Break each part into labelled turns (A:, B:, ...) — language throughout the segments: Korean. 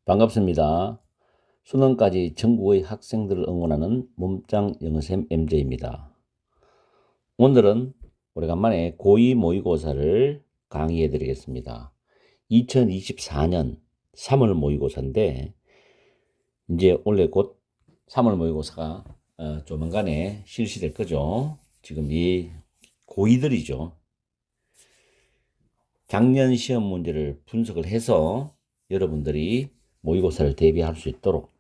A: 반갑습니다. 수능까지 전국의 학생들을 응원하는 몸짱 영어쌤 MJ입니다. 오늘은 오래간만에 고2 모의고사를 강의해 드리겠습니다. 2024년 3월 모의고사인데 이제 원래 곧 3월 모의고사가 조만간에 실시될 거죠. 지금 이 고2들이죠. 작년 시험 문제를 분석을 해서 여러분들이 모의고사를 대비할 수 있도록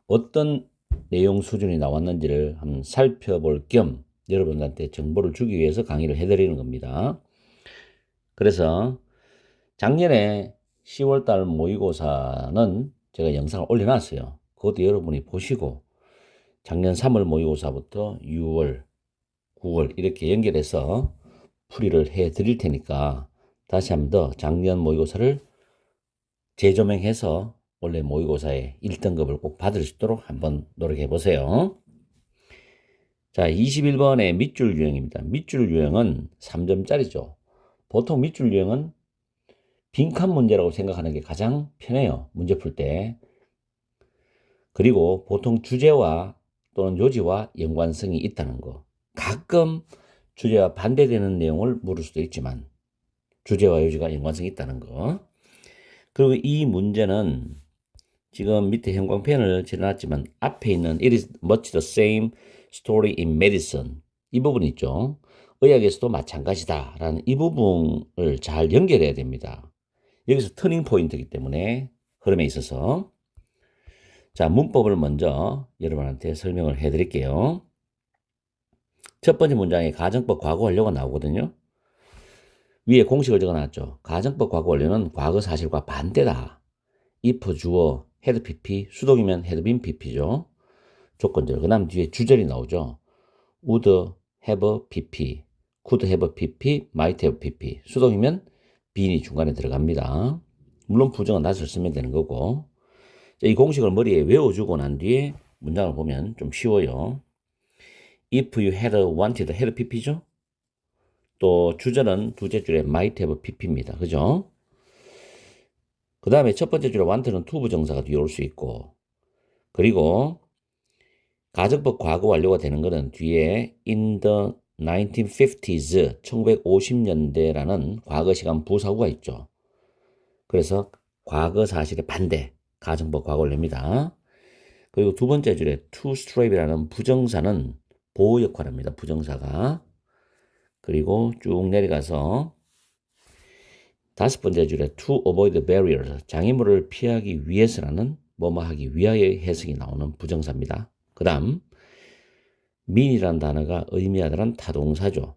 A: 어떤 내용 수준이 나왔는지를 한번 살펴볼 겸 여러분들한테 정보를 주기 위해서 강의를 해드리는 겁니다. 그래서 작년에 10월달 모의고사는 제가 영상을 올려놨어요. 그것도 여러분이 보시고 작년 3월 모의고사부터 6월, 9월 이렇게 연결해서 풀이를 해드릴 테니까 다시 한번 더 작년 모의고사를 재조명해서 원래 모의고사에 1등급을 꼭 받을 수 있도록 한번 노력해 보세요. 자, 21번의 밑줄 유형입니다. 밑줄 유형은 3점짜리죠. 보통 밑줄 유형은 빈칸 문제라고 생각하는 게 가장 편해요. 문제 풀 때. 그리고 보통 주제와 또는 요지와 연관성이 있다는 거. 가끔 주제와 반대되는 내용을 물을 수도 있지만 주제와 요지가 연관성이 있다는 거. 그리고 이 문제는 지금 밑에 형광펜을 칠해놨지만 앞에 있는 It is much the same story in medicine 이 부분 있죠. 의학에서도 마찬가지다 라는 이 부분을 잘 연결해야 됩니다. 여기서 터닝 포인트이기 때문에 흐름에 있어서 자, 문법을 먼저 여러분한테 설명을 해 드릴게요. 첫 번째 문장에 가정법 과거 완료가 나오거든요. 위에 공식을 적어놨죠. 가정법 과거 완료는 과거 사실과 반대다. if 주어 had pp 수동이면 had been pp죠. 조건절. 그 다음 뒤에 주절이 나오죠. would have pp, could have pp, might have pp. 수동이면 bean이 중간에 들어갑니다. 물론 부정은 not을 쓰면 되는 거고. 이 공식을 머리에 외워주고 난 뒤에 문장을 보면 좀 쉬워요. if you had wanted had pp죠. 또 주절은 두째 줄에 might have pp입니다. 그죠? 그 다음에 첫 번째 줄에 want는 to 부정사가 뒤에 올 수 있고, 그리고 가정법 과거 완료가 되는 것은 뒤에 in the 1950s, 1950년대라는 과거 시간 부사구가 있죠. 그래서 과거 사실의 반대, 가정법 과거 완료입니다. 그리고 두 번째 줄에 to strap이라는 부정사는 보호 역할을 합니다. 부정사가. 그리고 쭉 내려가서 다섯 번째 줄에 to avoid barriers, 장애물을 피하기 위해서라는 뭐뭐 하기 위하여의 해석이 나오는 부정사입니다. 그 다음 mean이라는 단어가 의미하다란 타동사죠.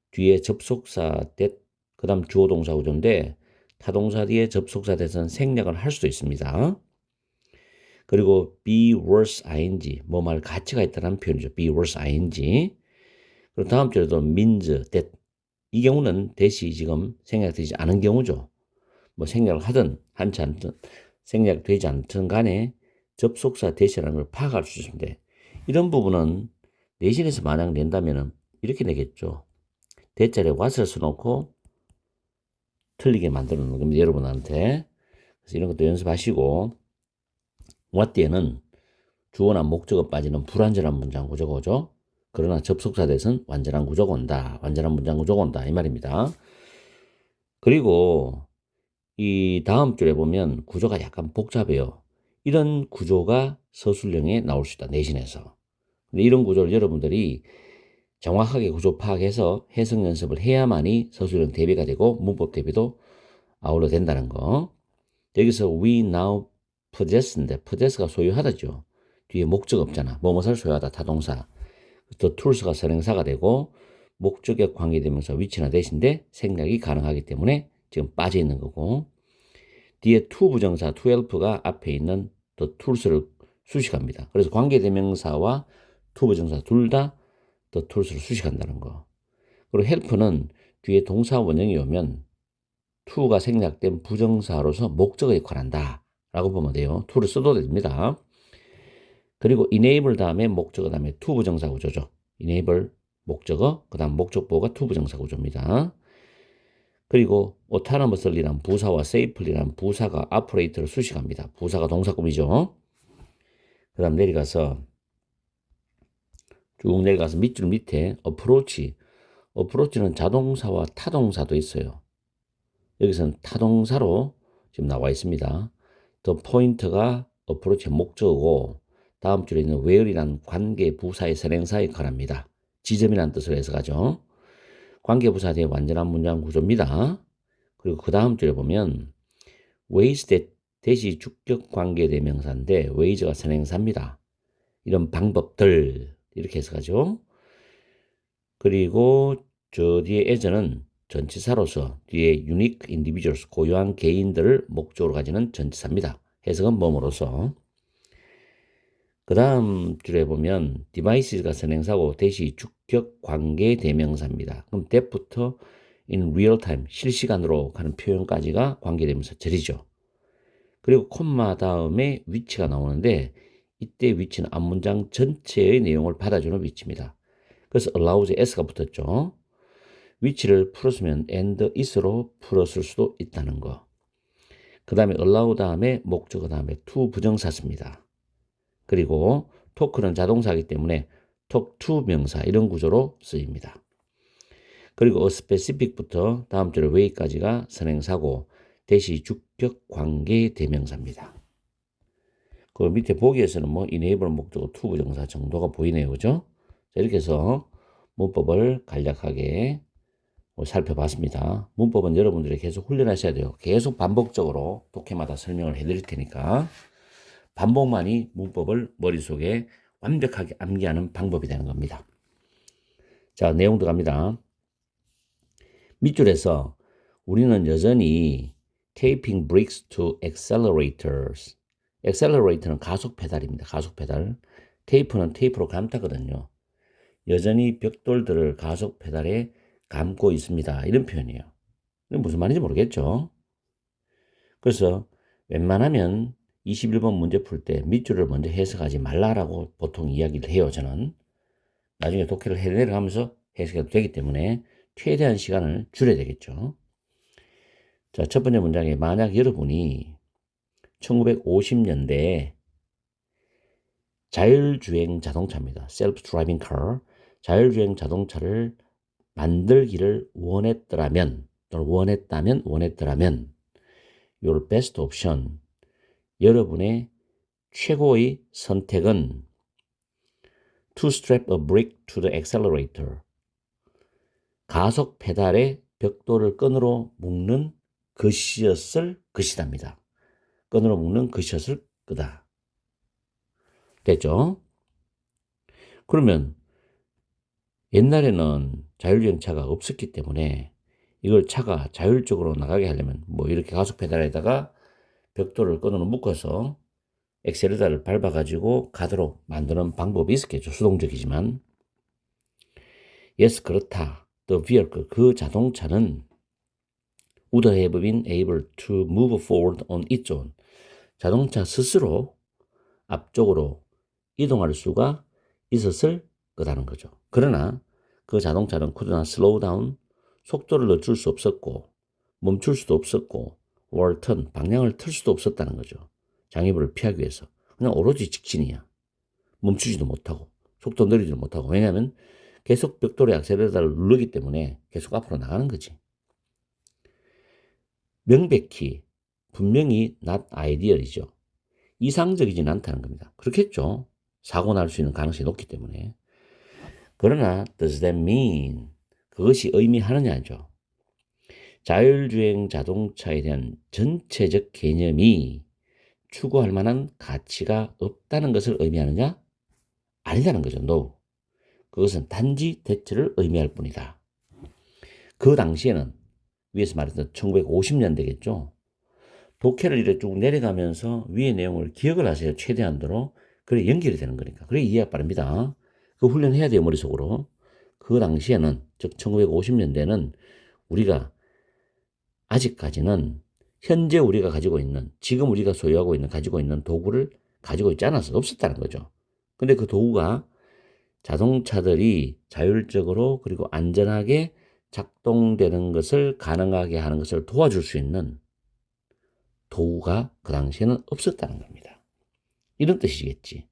A: 뒤에 접속사 that, 그 다음 주어 동사 구조인데 타동사 뒤에 접속사 that은 생략을 할 수도 있습니다. 그리고 be worse ing, 뭐말 가치가 있다는 표현이죠. be worse ing. 그리고 다음 줄에도 means that, 이 경우는 that이 지금 생략되지 않은 경우죠. 뭐 생략을 하든 한치 않든 생략되지 않든 간에 접속사 that이라는 걸 파악할 수 있습니다. 이런 부분은 내신에서 만약 낸다면은 이렇게 내겠죠. 대자리에 what을 써놓고 틀리게 만들어 놓는 겁니다. 여러분한테. 그래서 이런 것도 연습하시고, what 뒤에는 주어나 목적어 빠지는 불완전한 문장 구조가 오죠. 그러나 접속사 대신 완전한 구조가 온다. 완전한 문장 구조가 온다. 이 말입니다. 그리고 이 다음 줄에 보면 구조가 약간 복잡해요. 이런 구조가 서술형에 나올 수 있다. 내신에서. 근데 이런 구조를 여러분들이 정확하게 구조 파악해서 해석 연습을 해야만이 서술형 대비가 되고 문법 대비도 아울러 된다는 거. 여기서 we now possess인데 possess가 소유하다죠. 뒤에 목적 없잖아. 뭐뭐를 소유하다 타동사. 또 tools가 선행사가 되고 목적에 관계되면서 위치나 대신데 생략이 가능하기 때문에 지금 빠져 있는 거고, 뒤에 to 부정사 to help가 앞에 있는 the tools를 수식합니다. 그래서 관계대명사와 to 부정사 둘 다 the tools를 수식한다는 거. 그리고 help는 뒤에 동사 원형이 오면 to가 생략된 부정사로서 목적어 역할을 한다 라고 보면 돼요. to를 써도 됩니다. 그리고 enable 다음에 목적어 다음에 to 부정사 구조죠. enable 목적어, 그 다음 목적보호가 to 부정사 구조입니다. 그리고 autonomously란 부사와 safely란 부사가 operator를 수식합니다. 부사가 동사구이죠. 그 다음 내려가서 쭉 내려가서 밑줄 밑에 approach는 자동사와 타동사도 있어요. 여기서는 타동사로 지금 나와 있습니다. the point가 approach의 목적어고 다음 줄에 있는 where이라는 관계 부사의 선행사에 관합니다. 지점이라는 뜻으로 해석하죠. 관계 부사 뒤에 완전한 문장 구조입니다. 그리고 그 다음 줄에 보면 ways that 대시 주격 관계 대명사인데 ways가 선행사입니다. 이런 방법들 이렇게 해석하죠. 그리고 저 뒤에 as는 전치사로서 뒤에 unique individuals 고유한 개인들을 목적으로 가지는 전치사입니다. 해석은 뭐뭐로서. 그 다음 줄에 보면 devices가 선행사고 대시 주격 관계 대명사입니다. 그럼 that부터 in real time 실시간으로 가는 표현까지가 관계대명사 절이죠. 그리고 콤마 다음에 위치가 나오는데 이때 위치는 앞문장 전체의 내용을 받아주는 위치입니다. 그래서 allows에 s가 붙었죠. 위치를 풀었으면 and is로 풀었을 수도 있다는 거. 그 다음에 allow 다음에 목적어 다음에 to 부정사습니다. 그리고 talk는 자동사이기 때문에 talk to 명사 이런 구조로 쓰입니다. 그리고 a specific부터 다음 줄에 way까지가 선행사고 대시 주격 관계 대명사입니다. 그 밑에 보기에서는 뭐 enable 목적어 to 부정사 정도가 보이네요. 그죠? 자, 이렇게 해서 문법을 간략하게 살펴봤습니다. 문법은 여러분들이 계속 훈련하셔야 돼요. 계속 반복적으로 독해마다 설명을 해드릴 테니까 반복만이 문법을 머릿속에 완벽하게 암기하는 방법이 되는 겁니다. 자, 내용 들어갑니다. 밑줄에서 우리는 여전히 taping bricks to accelerators. accelerator는 가속 페달입니다. 가속 페달. 테이프는 테이프로 감다거든요. 여전히 벽돌들을 가속 페달에 감고 있습니다. 이런 표현이에요. 무슨 말인지 모르겠죠. 그래서 웬만하면 21번 문제 풀 때 밑줄을 먼저 해석하지 말라라고 보통 이야기를 해요. 저는 나중에 독해를 해내려가면서 해석해도 되기 때문에 최대한 시간을 줄여야 되겠죠. 자, 첫 번째 문장에 만약 여러분이 1950년대에 자율주행 자동차입니다. self-driving car, 자율주행 자동차를 만들기를 원했더라면 your best option, 여러분의 최고의 선택은 to strap a brick to the accelerator, 가속 페달에 벽돌을 끈으로 묶는 것이었을 것이답니다. 끈으로 묶는 것이었을 거다. 됐죠? 그러면 옛날에는 자율주행차가 없었기 때문에 이걸 차가 자율적으로 나가게 하려면 뭐 이렇게 가속 페달에다가 벽돌을 끈으로 묶어서 엑셀레터를 밟아가지고 가도록 만드는 방법이 있었겠죠. 수동적이지만. Yes, 그렇다. The vehicle, 그 자동차는 would have been able to move forward on its own. 자동차 스스로 앞쪽으로 이동할 수가 있었을 거라는 거죠. 그러나 그 자동차는 could not slow down, 속도를 늦출 수 없었고 멈출 수도 없었고 or turn, 방향을 틀 수도 없었다는 거죠. 장애물을 피하기 위해서. 그냥 오로지 직진이야. 멈추지도 못하고 속도 느리지도 못하고. 왜냐하면 계속 벽돌의 액셀레터를 누르기 때문에 계속 앞으로 나가는 거지. 명백히 분명히 not ideal이죠. 이상적이진 않다는 겁니다. 그렇겠죠. 사고 날 수 있는 가능성이 높기 때문에. 그러나 does that mean, 그것이 의미하느냐죠. 자율주행 자동차에 대한 전체적 개념이 추구할 만한 가치가 없다는 것을 의미하느냐? 아니라는 거죠. No. 그것은 단지 대체를 의미할 뿐이다. 그 당시에는 위에서 말했던 1950년대겠죠. 독해를 이렇게 쭉 내려가면서 위의 내용을 기억을 하세요. 최대한도로. 그래 연결이 되는 거니까. 그래 이해가 빠릅니다. 그 훈련해야 돼요. 머릿속으로. 그 당시에는 즉 1950년대는 우리가 아직까지는 현재 우리가 가지고 있는 지금 우리가 소유하고 있는 가지고 있는 도구를 가지고 있지 않아서 없었다는 거죠. 근데 그 도구가 자동차들이 자율적으로 그리고 안전하게 작동되는 것을 가능하게 하는 것을 도와줄 수 있는 도구가 그 당시에는 없었다는 겁니다. 이런 뜻이겠지.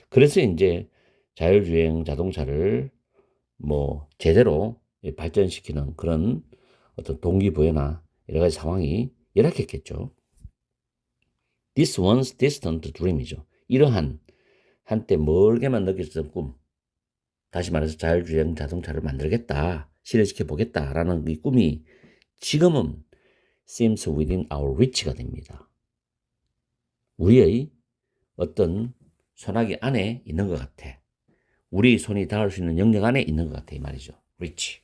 A: 그래서 이제 자율주행 자동차를 뭐 제대로 발전시키는 그런 어떤 동기부여나 여러 가지 상황이 열악했겠죠. This once distant dream이죠. 이러한 한때 멀게만 느껴졌던 꿈, 다시 말해서 자율주행 자동차를 만들겠다, 실현시켜 보겠다라는 이 꿈이 지금은 seems within our reach가 됩니다. 우리의 어떤 손아귀 안에 있는 것 같아. 우리 손이 닿을 수 있는 영역 안에 있는 것 같아 이 말이죠. reach.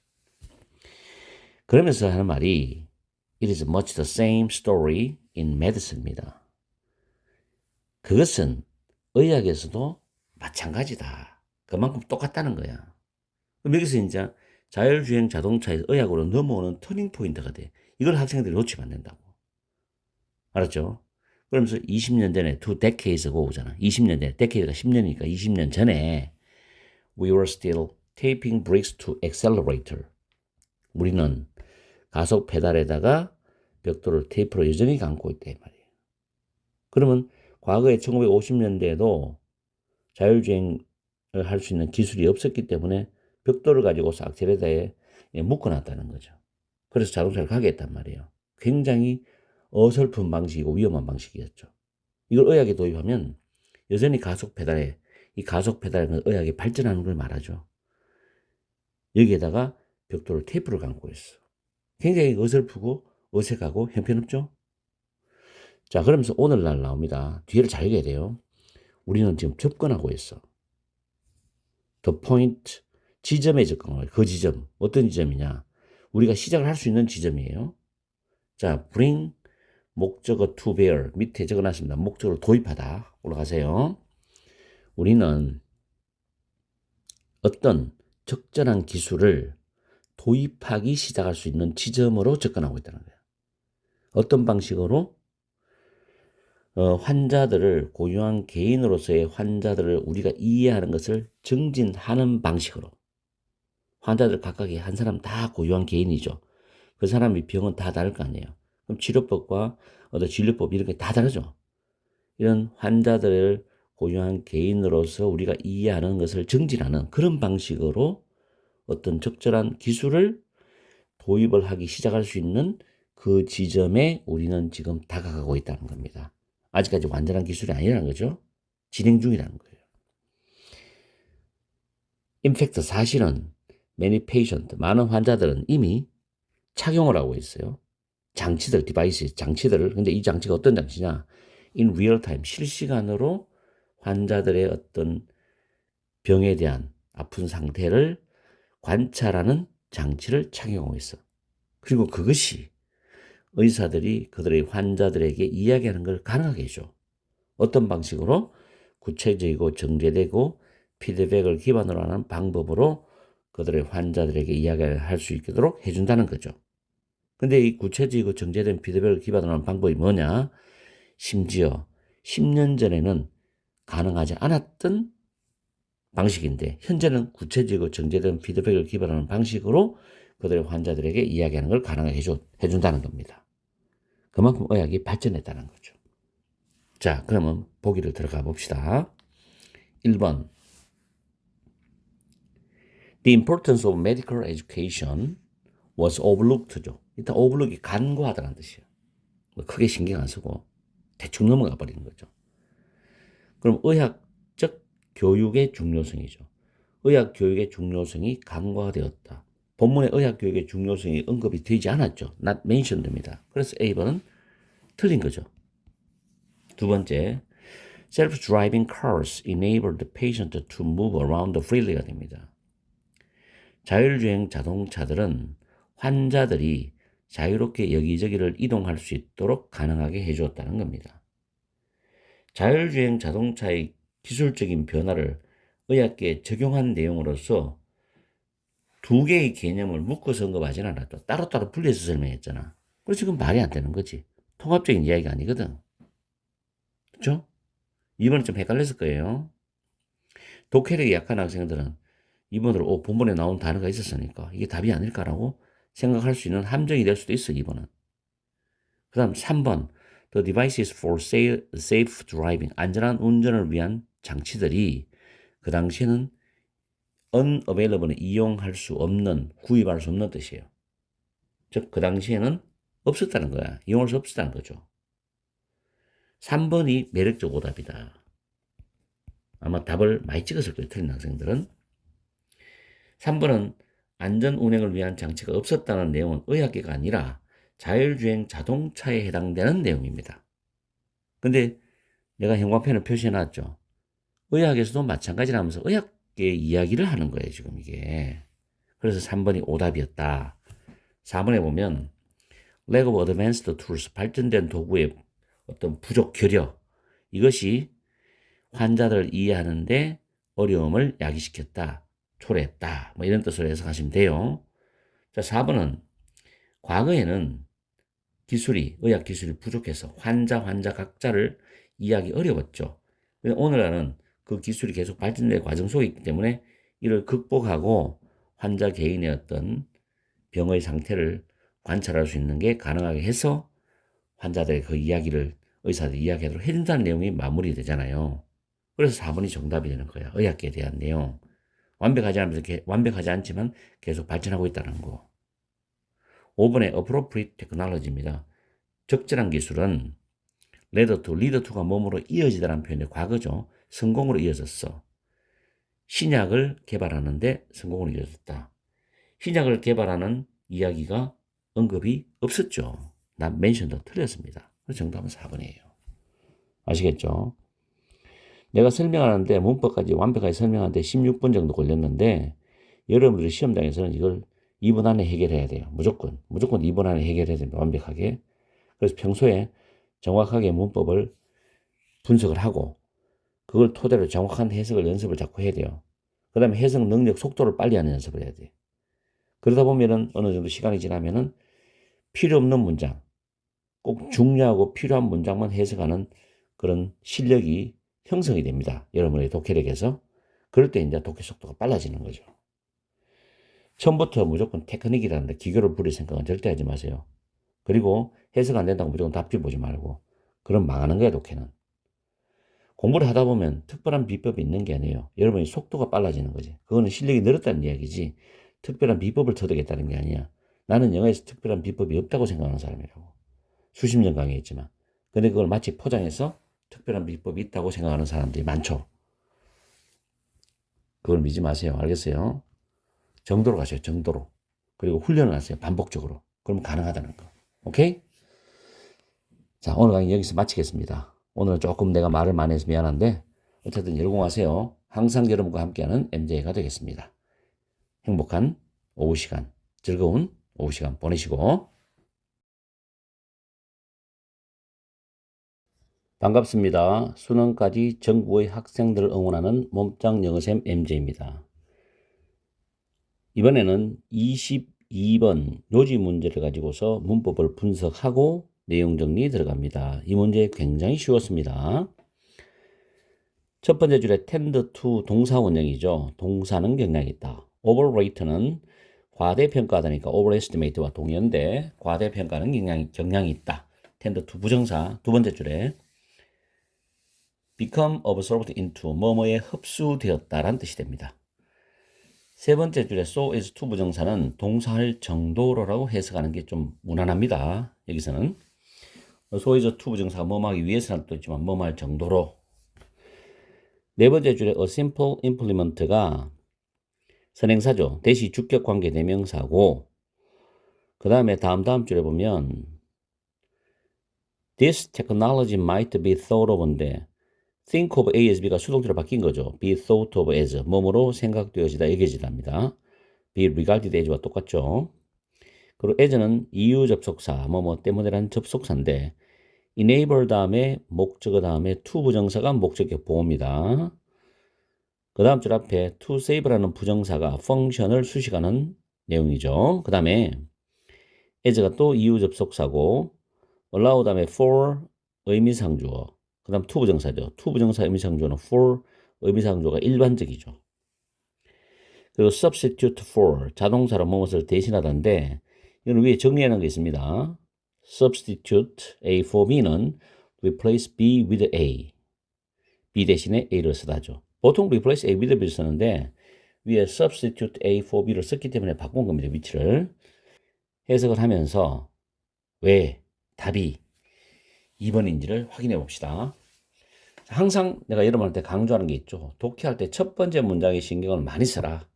A: 그러면서 하는 말이 It is much the same story in medicine입니다. 그것은 의학에서도 마찬가지다. 그만큼 똑같다는 거야. 그럼 여기서 이제 자율주행 자동차에서 의학으로 넘어오는 터닝 포인트가 돼. 이걸 학생들이 놓치면 안 된다고. 알았죠? 그러면서 20년 전에 two decades가 오잖아. 20년 전에, decade가 10년이니까 20년 전에 we were still taping brakes to accelerator. 우리는 가속 페달에다가 벽돌을 테이프로 여전히 감고 있다 이 말이에요. 그러면 과거에 1950년대에도 자율주행을 할 수 있는 기술이 없었기 때문에 벽돌을 가지고서 악셀레터에 묶어놨다는 거죠. 그래서 자동차를 가게 했단 말이에요. 굉장히 어설픈 방식이고 위험한 방식이었죠. 이걸 의학에 도입하면 여전히 가속 페달에 이 가속 페달은 의학이 발전하는 걸 말하죠. 여기에다가 벽돌을 테이프를 감고 있어. 굉장히 어설프고 어색하고 형편없죠. 자, 그러면서 오늘날 나옵니다. 뒤를 잘 읽어야 돼요. 우리는 지금 접근하고 있어. The point, 지점에 접근하고 있어. 그 지점, 어떤 지점이냐? 우리가 시작을 할 수 있는 지점이에요. 자, bring 목적어 to bear 밑에 적어놨습니다. 목적으로 도입하다. 올라가세요. 우리는 어떤 적절한 기술을 도입하기 시작할 수 있는 지점으로 접근하고 있다는 거예요. 어떤 방식으로? 환자들을 고유한 개인으로서의 환자들을 우리가 이해하는 것을 증진하는 방식으로. 환자들 각각의 한 사람 다 고유한 개인이죠. 그 사람의 병은 다 다를 거 아니에요. 그럼 치료법과 어떤 진료법 이런 게 다 다르죠. 이런 환자들을 고유한 개인으로서 우리가 이해하는 것을 증진하는 그런 방식으로 어떤 적절한 기술을 도입을 하기 시작할 수 있는 그 지점에 우리는 지금 다가가고 있다는 겁니다. 아직까지 완전한 기술이 아니라는 거죠. 진행 중이라는 거예요. In fact, 사실은 many patient, 많은 환자들은 이미 착용을 하고 있어요. 장치들, 디바이스, 장치들을. 근데 이 장치가 어떤 장치냐? In real time, 실시간으로 환자들의 어떤 병에 대한 아픈 상태를 관찰하는 장치를 착용하고 있어. 그리고 그것이 의사들이 그들의 환자들에게 이야기하는 걸 가능하게 해줘. 어떤 방식으로? 구체적이고 정제되고 피드백을 기반으로 하는 방법으로 그들의 환자들에게 이야기를 할 수 있도록 해준다는 거죠. 근데 이 구체적이고 정제된 피드백을 기반으로 하는 방법이 뭐냐? 심지어 10년 전에는 가능하지 않았던 방식인데 현재는 구체적이고 정제된 피드백을 기반으로 하는 방식으로 그들의 환자들에게 이야기하는 걸 가능하게 해준다는 겁니다. 그만큼 의학이 발전했다는 거죠. 자, 그러면 보기를 들어가 봅시다. 1번. The importance of medical education was overlooked죠. 일단 overlook이 간과하다는 뜻이에요. 크게 신경 안 쓰고 대충 넘어가 버리는 거죠. 그럼 의학적 교육의 중요성이죠. 의학 교육의 중요성이 간과되었다. 본문의 의학 교육의 중요성이 언급이 되지 않았죠. not mentioned입니다. 그래서 A번은 틀린 거죠. 두 번째, self-driving cars enable the patient to move around freely가 됩니다. 자율주행 자동차들은 환자들이 자유롭게 여기저기를 이동할 수 있도록 가능하게 해주었다는 겁니다. 자율주행 자동차의 기술적인 변화를 의학계에 적용한 내용으로서 두 개의 개념을 묶어서 언급하지는 않았죠. 따로따로 분리해서 설명했잖아. 그래서 지금 말이 안 되는 거지. 통합적인 이야기가 아니거든. 그렇죠? 이번에 좀 헷갈렸을 거예요. 독해력이 약한 학생들은 2번으로 본문에 나온 단어가 있었으니까 이게 답이 아닐까라고 생각할 수 있는 함정이 될 수도 있어, 2번은. 그 다음 3번. The devices for safe driving. 안전한 운전을 위한 장치들이 그 당시에는 unavailable, 이용할 수 없는, 구입할 수 없는 뜻이에요. 즉, 그 당시에는 없었다는 거야. 이용할 수 없었다는 거죠. 3번이 매력적 오답이다. 아마 답을 많이 찍었을 거예요, 틀린 학생들은. 3번은 안전 운행을 위한 장치가 없었다는 내용은 의학계가 아니라 자율주행 자동차에 해당되는 내용입니다. 근데 내가 형광펜을 표시해놨죠. 의학에서도 마찬가지라면서 의학계 이야기를 하는 거예요, 지금 이게. 그래서 3번이 오답이었다. 4번에 보면 lack of advanced tools, 발전된 도구의 어떤 부족, 결여, 이것이 환자들을 이해하는데 어려움을 야기시켰다, 초래했다, 뭐 이런 뜻으로 해석하시면 돼요. 자, 4번은 과거에는 의학 기술이 부족해서 환자 각자를 이해하기 어려웠죠. 오늘날은 그 기술이 계속 발전된 과정 속에 있기 때문에 이를 극복하고 환자 개인의 어떤 병의 상태를 관찰할 수 있는 게 가능하게 해서 환자들의 그 이야기를 의사들이 이야기하도록 해준다는 내용이 마무리되잖아요. 그래서 4번이 정답이 되는 거야. 의학계에 대한 내용. 완벽하지 않지만 계속 발전하고 있다는 거. 5번에 appropriate technology입니다. 적절한 기술은 lead to가 몸으로 이어지다라는 표현의 과거죠. 성공으로 이어졌어. 신약을 개발하는데 성공으로 이어졌다. 신약을 개발하는 이야기가 언급이 없었죠. 난 멘션도 틀렸습니다. 그래서 정답은 4번이에요. 아시겠죠? 내가 설명하는데 문법까지 완벽하게 설명하는데 16분 정도 걸렸는데 여러분들이 시험장에서는 이걸 2분 안에 해결해야 돼요. 무조건 2분 안에 해결해야 됩니다. 완벽하게. 그래서 평소에 정확하게 문법을 분석을 하고 그걸 토대로 정확한 해석을 연습을 자꾸 해야 돼요. 그 다음에 해석 능력 속도를 빨리 하는 연습을 해야 돼요. 그러다 보면은 어느 정도 시간이 지나면은 필요 없는 문장, 꼭 중요하고 필요한 문장만 해석하는 그런 실력이 형성이 됩니다. 여러분의 독해력에서. 그럴 때 이제 독해 속도가 빨라지는 거죠. 처음부터 무조건 테크닉이라는데 기교를 부릴 생각은 절대 하지 마세요. 그리고 해석 안 된다고 무조건 답지 보지 말고. 그럼 망하는 거야, 독해는. 공부를 하다 보면 특별한 비법이 있는 게 아니에요. 여러분이 속도가 빨라지는 거지. 그거는 실력이 늘었다는 이야기지. 특별한 비법을 터득했다는 게 아니야. 나는 영어에서 특별한 비법이 없다고 생각하는 사람이라고. 수십 년 강의했지만. 근데 그걸 마치 포장해서 특별한 비법이 있다고 생각하는 사람들이 많죠. 그걸 믿지 마세요. 알겠어요? 정도로 가세요. 정도로. 그리고 훈련을 하세요. 반복적으로. 그럼 가능하다는 거. 오케이? 자, 오늘 강의 여기서 마치겠습니다. 오늘은 조금 내가 말을 많이 해서 미안한데 어쨌든 열공하세요. 항상 여러분과 함께하는 MJ가 되겠습니다. 행복한 오후 시간, 즐거운 오후 시간 보내시고 반갑습니다. 수능까지 전국의 학생들을 응원하는 몸짱 영어쌤 MJ입니다. 이번에는 22번 요지 문제를 가지고서 문법을 분석하고 내용 정리 들어갑니다. 이 문제 굉장히 쉬웠습니다. 첫 번째 줄에 tend to 동사 원형이죠. 동사는 경향이 있다. overrate는 과대평가하다니까 overestimate와 동의어인데 과대평가는 경향이 있다. tend to 부정사. 두 번째 줄에 become absorbed into 뭐뭐에 흡수되었다라는 뜻이 됩니다. 세 번째 줄에 so is to 부정사는 동사할 정도로라고 해석하는 게 좀 무난합니다. 여기서는 so is to 부정사가 뭐뭐 하기 위해서는 또 있지만 뭐뭐 할 정도로. 네 번째 줄에 a simple implement가 선행사죠. 대시 주격 관계 대명사고 그 다음에 다음 줄에 보면 this technology might be thought of인데 think of A as B가 수동태로 바뀐 거죠. be thought of as 뭐뭐로 생각되어지다, 여겨지답니다. be regarded as와 똑같죠. 그리고 as는 이유 접속사, 뭐뭐 때문에라는 접속사인데 enable 다음에 목적어 다음에 to 부정사가 목적격 보호입니다. 그 다음 줄 앞에 to save라는 부정사가 펑션을 수식하는 내용이죠. 그 다음에 as가 또 이유 접속사고 allow 다음에 for 의미상주어 그 다음 to 부정사죠. to 부정사 의미상주어는 for 의미상주어가 일반적이죠. 그리고 substitute for, 자동사로 무엇을 대신하다인데, 이건 위에 정리하는 게 있습니다. substitute A for B는 replace B with A. B 대신에 A를 쓰다죠. 보통 replace A with B를 쓰는데, 위에 substitute A for B를 썼기 때문에 바꾼 겁니다. 위치를. 해석을 하면서 왜 답이 2번인지를 확인해 봅시다. 항상 내가 여러분한테 강조하는 게 있죠. 독해할 때 첫 번째 문장에 신경을 많이 써라.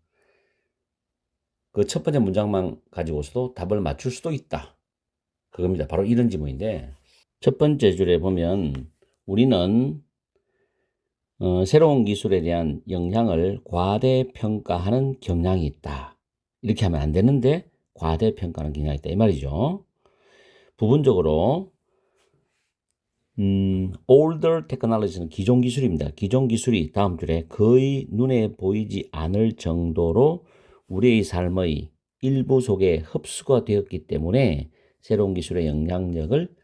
A: 그 첫 번째 문장만 가지고서도 답을 맞출 수도 있다. 그겁니다. 바로 이런 지문인데, 첫 번째 줄에 보면 우리는 새로운 기술에 대한 영향을 과대평가하는 경향이 있다. 이렇게 하면 안 되는데 과대평가하는 경향이 있다. 이 말이죠. 부분적으로 older technology는 기존 기술입니다. 기존 기술이 다음 줄에 거의 눈에 보이지 않을 정도로 우리의 삶의 일부 속에 흡수가 되었기 때문에 새로운 기술의 영향력을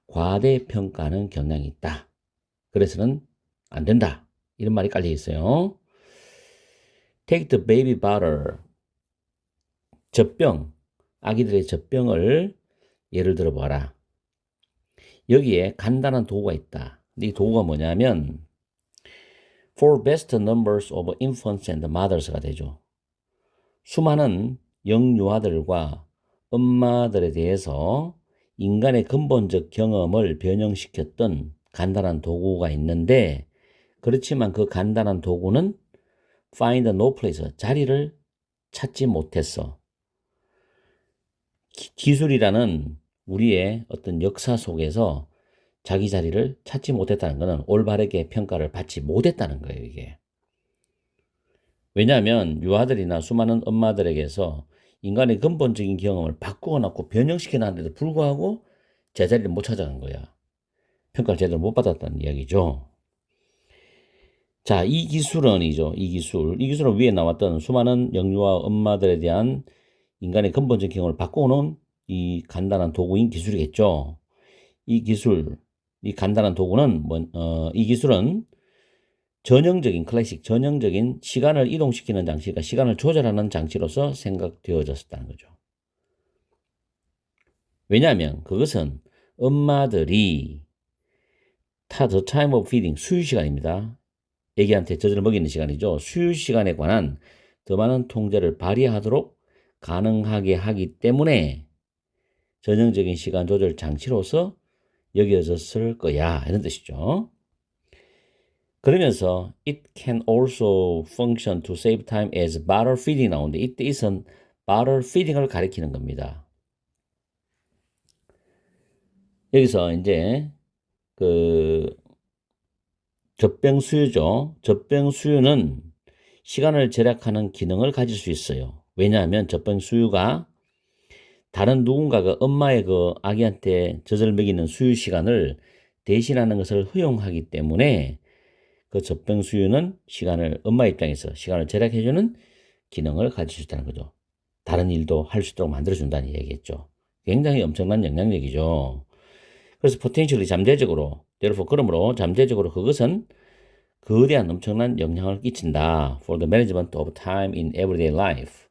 A: 과대평가하는 경향이 있다. 그래서는 안 된다. 이런 말이 깔려 있어요. Take the baby bottle. 젖병, 아기들의 젖병을 예를 들어 봐라. 여기에 간단한 도구가 있다. 이 도구가 뭐냐면 for best numbers of infants and mothers가 되죠. 수많은 영유아들과 엄마들에 대해서 인간의 근본적 경험을 변형시켰던 간단한 도구가 있는데, 그렇지만 그 간단한 도구는 find no place, 자리를 찾지 못했어. 기술이라는 우리의 어떤 역사 속에서 자기 자리를 찾지 못했다는 것은 올바르게 평가를 받지 못했다는 거예요, 이게. 왜냐하면 유아들이나 수많은 엄마들에게서 인간의 근본적인 경험을 바꾸어 놨고 변형시켜 놨는데도 불구하고 제자리를 못 찾아간 거야. 평가를 제대로 못 받았다는 이야기죠. 자, 이 기술은이죠. 이 기술은 위에 나왔던 수많은 영유아 엄마들에 대한 인간의 근본적인 경험을 바꾸어놓은 이 간단한 도구인 기술이겠죠. 이 간단한 도구는 이 기술은 전형적인 시간을 이동시키는 장치, 그러니까 시간을 조절하는 장치로서 생각되어졌다는 거죠. 왜냐하면 그것은 엄마들이 the time of feeding, 수유 시간입니다. 애기한테 젖을 먹이는 시간이죠. 수유 시간에 관한 더 많은 통제를 발휘하도록 가능하게 하기 때문에 전형적인 시간 조절 장치로서 여겨졌을 거야. 이런 뜻이죠. 그러면서 it can also function to save time as bottle feeding 나오는데 이때 it은 bottle feeding을 가리키는 겁니다. 여기서 이제 그 젖병 수유죠. 젖병 수유는 시간을 절약하는 기능을 가질 수 있어요. 왜냐하면 젖병 수유가 다른 누군가가 엄마의 그 아기한테 젖을 먹이는 수유 시간을 대신하는 것을 허용하기 때문에 그 젖병 수유는 엄마 입장에서 시간을 절약해주는 기능을 가질 수 있다는 거죠. 다른 일도 할 수 있도록 만들어준다는 얘기겠죠. 굉장히 엄청난 영향력이죠. 그래서 potentially 그러므로 잠재적으로 그것은 거대한 엄청난 영향을 끼친다. For the management of time in everyday life.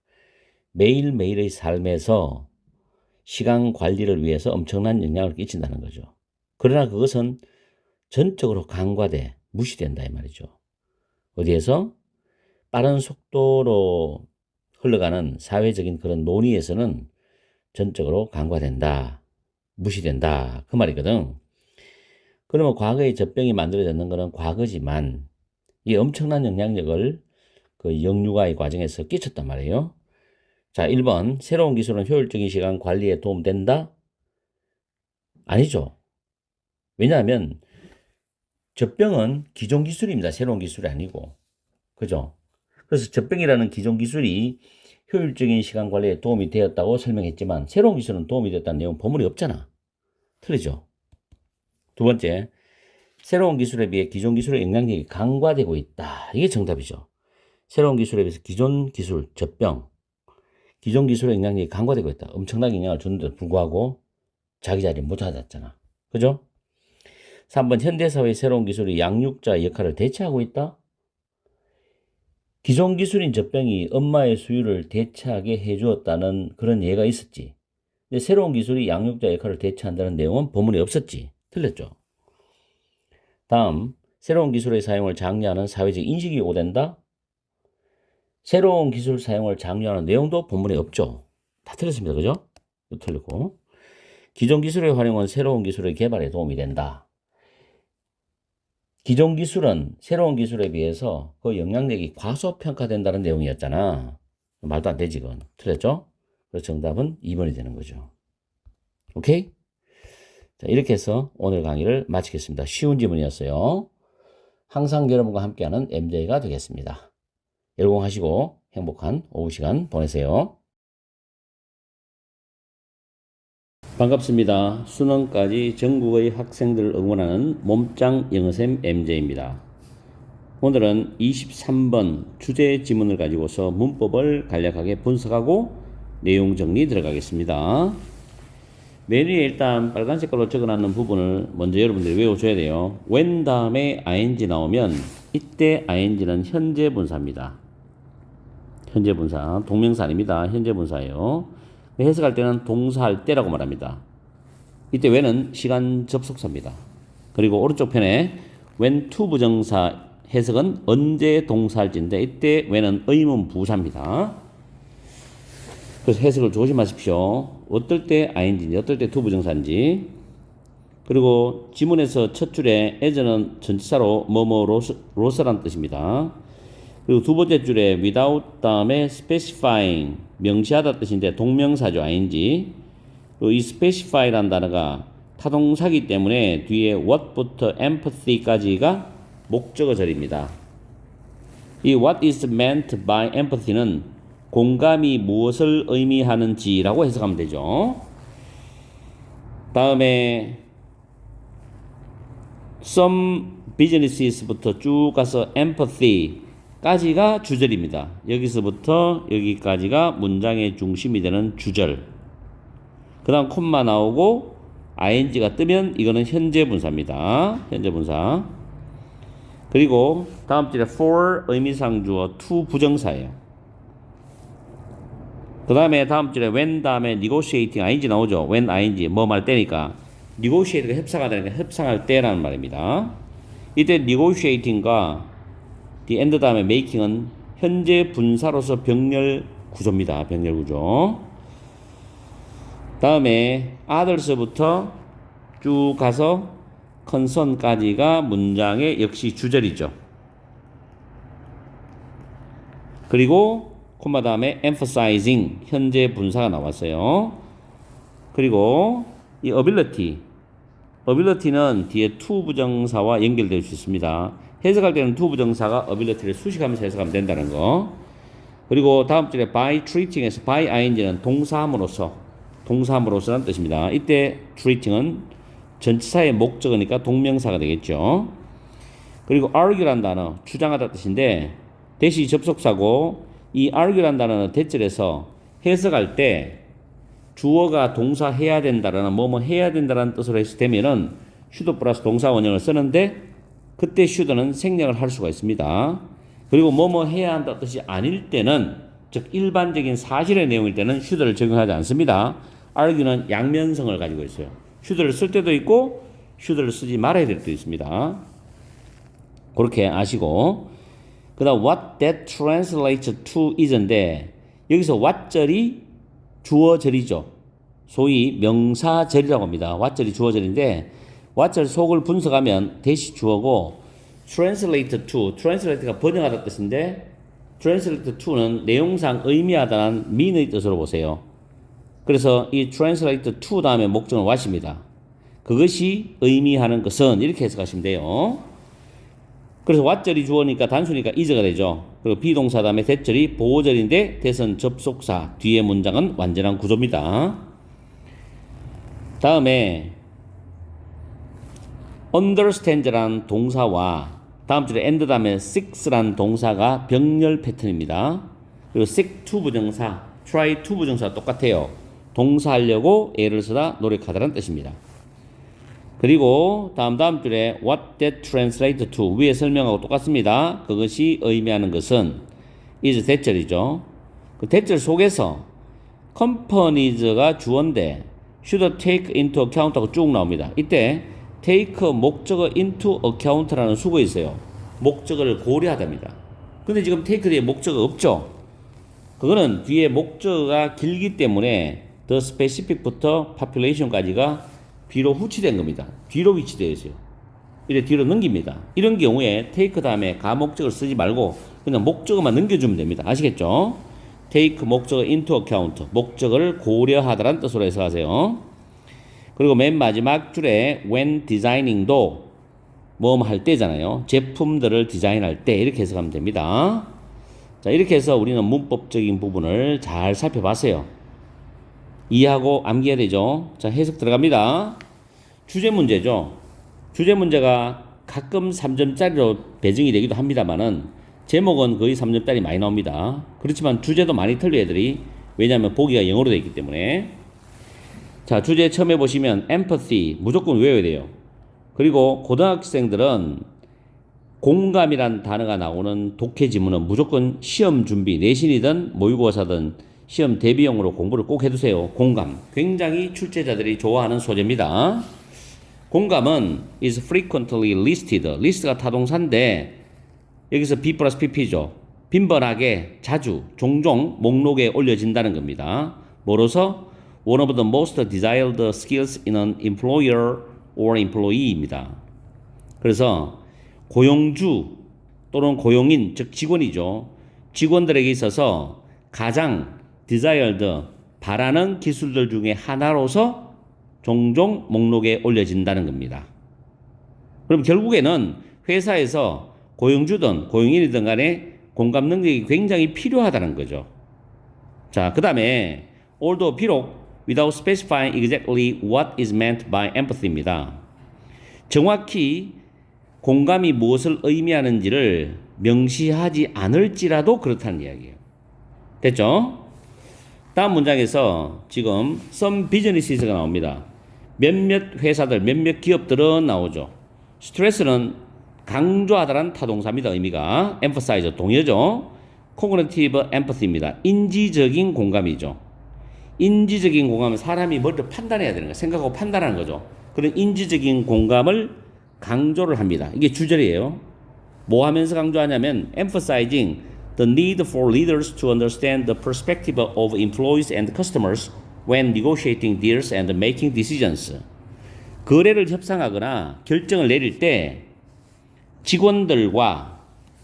A: 매일매일의 삶에서 시간 관리를 위해서 엄청난 영향을 끼친다는 거죠. 그러나 그것은 전적으로 간과돼 무시된다 이 말이죠. 어디에서? 빠른 속도로 흘러가는 사회적인 그런 논의에서는 전적으로 간과된다. 무시된다. 그 말이거든. 그러면 과거에 젖병이 만들어졌는 것은 과거지만 이 엄청난 영향력을 그 영유아의 과정에서 끼쳤단 말이에요. 자, 1번 새로운 기술은 효율적인 시간 관리에 도움된다? 아니죠. 왜냐하면 젖병은 기존 기술입니다. 새로운 기술이 아니고. 그죠? 그래서 젖병이라는 기존 기술이 효율적인 시간 관리에 도움이 되었다고 설명했지만 새로운 기술은 도움이 됐다는 내용 본문이 없잖아. 틀리죠? 두 번째, 새로운 기술에 비해 기존 기술의 영향력이 강화되고 있다. 이게 정답이죠. 새로운 기술에 비해서 기존 기술, 젖병, 기존 기술의 영향력이 강화되고 있다. 엄청나게 영향을 주는데도 불구하고 자기 자리 못 찾았잖아. 그죠? 3번 현대사회의 새로운 기술이 양육자의 역할을 대체하고 있다? 기존 기술인 젖병이 엄마의 수유를 대체하게 해주었다는 그런 예가 있었지. 근데 새로운 기술이 양육자 역할을 대체한다는 내용은 본문에 없었지. 틀렸죠. 다음, 새로운 기술의 사용을 장려하는 사회적 인식이 오된다. 새로운 기술 사용을 장려하는 내용도 본문에 없죠. 다 틀렸습니다. 그죠? 이거 틀리고. 기존 기술의 활용은 새로운 기술의 개발에 도움이 된다. 기존 기술은 새로운 기술에 비해서 그 영향력이 과소평가된다는 내용이었잖아. 말도 안 되지, 그건. 틀렸죠? 그래서 정답은 2번이 되는 거죠. 오케이? 자, 이렇게 해서 오늘 강의를 마치겠습니다. 쉬운 지문이었어요. 항상 여러분과 함께하는 MJ가 되겠습니다. 열공하시고 행복한 오후 시간 보내세요. 반갑습니다. 수능까지 전국의 학생들을 응원하는 몸짱 영어쌤 MJ입니다. 오늘은 23번 주제 지문을 가지고서 문법을 간략하게 분석하고 내용 정리 들어가겠습니다. 맨 위에 일단 빨간 색깔로 적어놨는 부분을 먼저 여러분들이 외워줘야 돼요. when 다음에 ing 나오면 이때 ing는 현재 분사입니다. 현재 분사, 동명사 아닙니다. 현재 분사예요. 해석할 때는 동사할 때라고 말합니다. 이때 when은 시간 접속사입니다. 그리고 오른쪽 편에 when to 부정사 해석은 언제 동사할지인데 이때 when은 의문 부사입니다. 그래서 해석을 조심하십시오. 어떨 때 ing인지 어떨 때 to 부정사인지. 그리고 지문에서 첫 줄에 as는 전치사로 뭐뭐로서란 뜻입니다. 그리고 두 번째 줄에 without 다음에 specifying 명시하다 뜻인데 동명사죠. ing. 그리고 이 specify라는 단어가 타동사기 때문에 뒤에 what부터 empathy까지가 목적어절입니다. 이 what is meant by empathy는 공감이 무엇을 의미하는지라고 해석하면 되죠. 다음에 some business부터 쭉 가서 empathy 까지가 주절입니다. 여기서부터 여기까지가 문장의 중심이 되는 주절. 그 다음 콤마 나오고 ing가 뜨면 이거는 현재 분사입니다. 현재 분사. 그리고 다음 줄에 for 의미상 주어 to 부정사예요. 그 다음에 다음 줄에 when 다음에 negotiating ing 나오죠. when ing 뭐 말 때니까 negotiate가 협상하다니까 협상할 때라는 말입니다. 이때 negotiating과 the end 다음에 making은 현재 분사로서 병렬 구조입니다. 병렬 구조. 다음에 others부터 쭉 가서 concern까지가 문장의 역시 주절이죠. 그리고 콤마 다음에 emphasizing 현재 분사가 나왔어요. 그리고 이 ability는 뒤에 to 부정사와 연결될 수 있습니다. 해석할 때는 to 부정사가 ability를 수식하면서 해석하면 된다는 거. 그리고 다음 줄에 by treating에서 by ing는 동사함으로서라는 뜻입니다. 이때 treating은 전치사의 목적어니까 동명사가 되겠죠. 그리고 argue란 단어 주장하다 뜻인데 대시 접속사고 이 argue란 단어는 대절에서 해석할 때 주어가 동사 해야 된다라는 뭐뭐 해야 된다라는 뜻으로 해석되면은 should 플러스 동사 원형을 쓰는데 그때 should는 생략을 할 수가 있습니다. 그리고 뭐뭐 해야 한다 뜻이 아닐 때는 즉 일반적인 사실의 내용일 때는 should를 적용하지 않습니다. argue는 양면성을 가지고 있어요. should를 쓸 때도 있고 should를 쓰지 말아야 될 때도 있습니다. 그렇게 아시고 그 다음 what that translates to is인데 여기서 what절이 주어절이죠. 소위 명사절이라고 합니다. what절이 주어절인데 what절 속을 분석하면 대시 주어고 translate가 번역하다 뜻인데 translate to는 내용상 의미하다는 mean의 뜻으로 보세요. 그래서 이 translate to 다음에 목적은 what입니다. 그것이 의미하는 것은 이렇게 해석하시면 돼요. 그래서 what절이 주어니까 단수니까 is가 되죠. 그리고 비동사 다음에 대절이 보호절인데 대선 접속사 뒤에 문장은 완전한 구조입니다. 다음에 understand라는 동사와 다음 줄에 and 다음에 seek라는 동사가 병렬 패턴입니다. 그리고 seek to 부정사, try to 부정사 똑같아요. 동사하려고 애를 쓰다 노력하다라는 뜻입니다. 그리고 다음 줄에 what that translate to 위에 설명하고 똑같습니다. 그것이 의미하는 것은 is 대절이죠. 그 대절 속에서 companies가 주어인데 should take into account 하고 쭉 나옵니다. 이때 take 목적어 into account라는 수가 있어요. 목적어를 고려하답니다. 근데 지금 take 뒤에 목적어 없죠? 그거는 뒤에 목적어가 길기 때문에 the specific부터 population까지가 뒤로 후치된 겁니다. 뒤로 위치되어 있어요. 이래 뒤로 넘깁니다. 이런 경우에 take 다음에 가목적을 쓰지 말고 그냥 목적어만 넘겨주면 됩니다. 아시겠죠? take 목적어 into account, 목적어를 고려하다라는 뜻으로 해석하세요. 그리고 맨 마지막 줄에 when designing도 뭐 할 때잖아요. 제품들을 디자인할 때 이렇게 해석하면 됩니다. 자, 이렇게 해서 우리는 문법적인 부분을 잘 살펴봤어요. 이해하고 암기해야 되죠. 자, 해석 들어갑니다. 주제 문제죠. 주제 문제가 가끔 3점짜리로 배정이 되기도 합니다만은 제목은 거의 3점짜리 많이 나옵니다. 그렇지만 주제도 많이 틀려 애들이. 왜냐하면 보기가 영어로 되어 있기 때문에. 자, 주제 처음 해보시면 empathy 무조건 외워야 돼요. 그리고 고등학생들은 공감이란 단어가 나오는 독해 지문은 무조건 시험 준비, 내신이든 모의고사든 시험 대비용으로 공부를 꼭 해두세요. 공감. 굉장히 출제자들이 좋아하는 소재입니다. 공감은 is frequently listed. list가 타동사인데 여기서 B 플러스 PP죠. 빈번하게, 자주, 종종 목록에 올려진다는 겁니다. 뭐로서? One of the most desired skills in an employer or employee입니다. 그래서 고용주 또는 고용인, 즉 직원이죠. 직원들에게 있어서 가장 desired, 바라는 기술들 중에 하나로서 종종 목록에 올려진다는 겁니다. 그럼 결국에는 회사에서 고용주든 고용인이든 간에 공감 능력이 굉장히 필요하다는 거죠. 자, 그 다음에 although 비록 without specifying exactly what is meant by empathy입니다. 정확히 공감이 무엇을 의미하는지를 명시하지 않을지라도 그렇다는 이야기예요. 됐죠? 다음 문장에서 지금 some business가 나옵니다. 몇몇 회사들, 몇몇 기업들은 나오죠. 스트레스는 강조하다라는 타동사입니다. 의미가 emphasize 동의어죠. cognitive empathy입니다. 인지적인 공감이죠. 인지적인 공감은 사람이 먼저 판단해야 되는 거예요. 생각하고 판단하는 거죠. 그런 인지적인 공감을 강조를 합니다. 이게 주절이에요. 뭐 하면서 강조하냐면 emphasizing the need for leaders to understand the perspective of employees and customers when negotiating deals and making decisions. 거래를 협상하거나 결정을 내릴 때 직원들과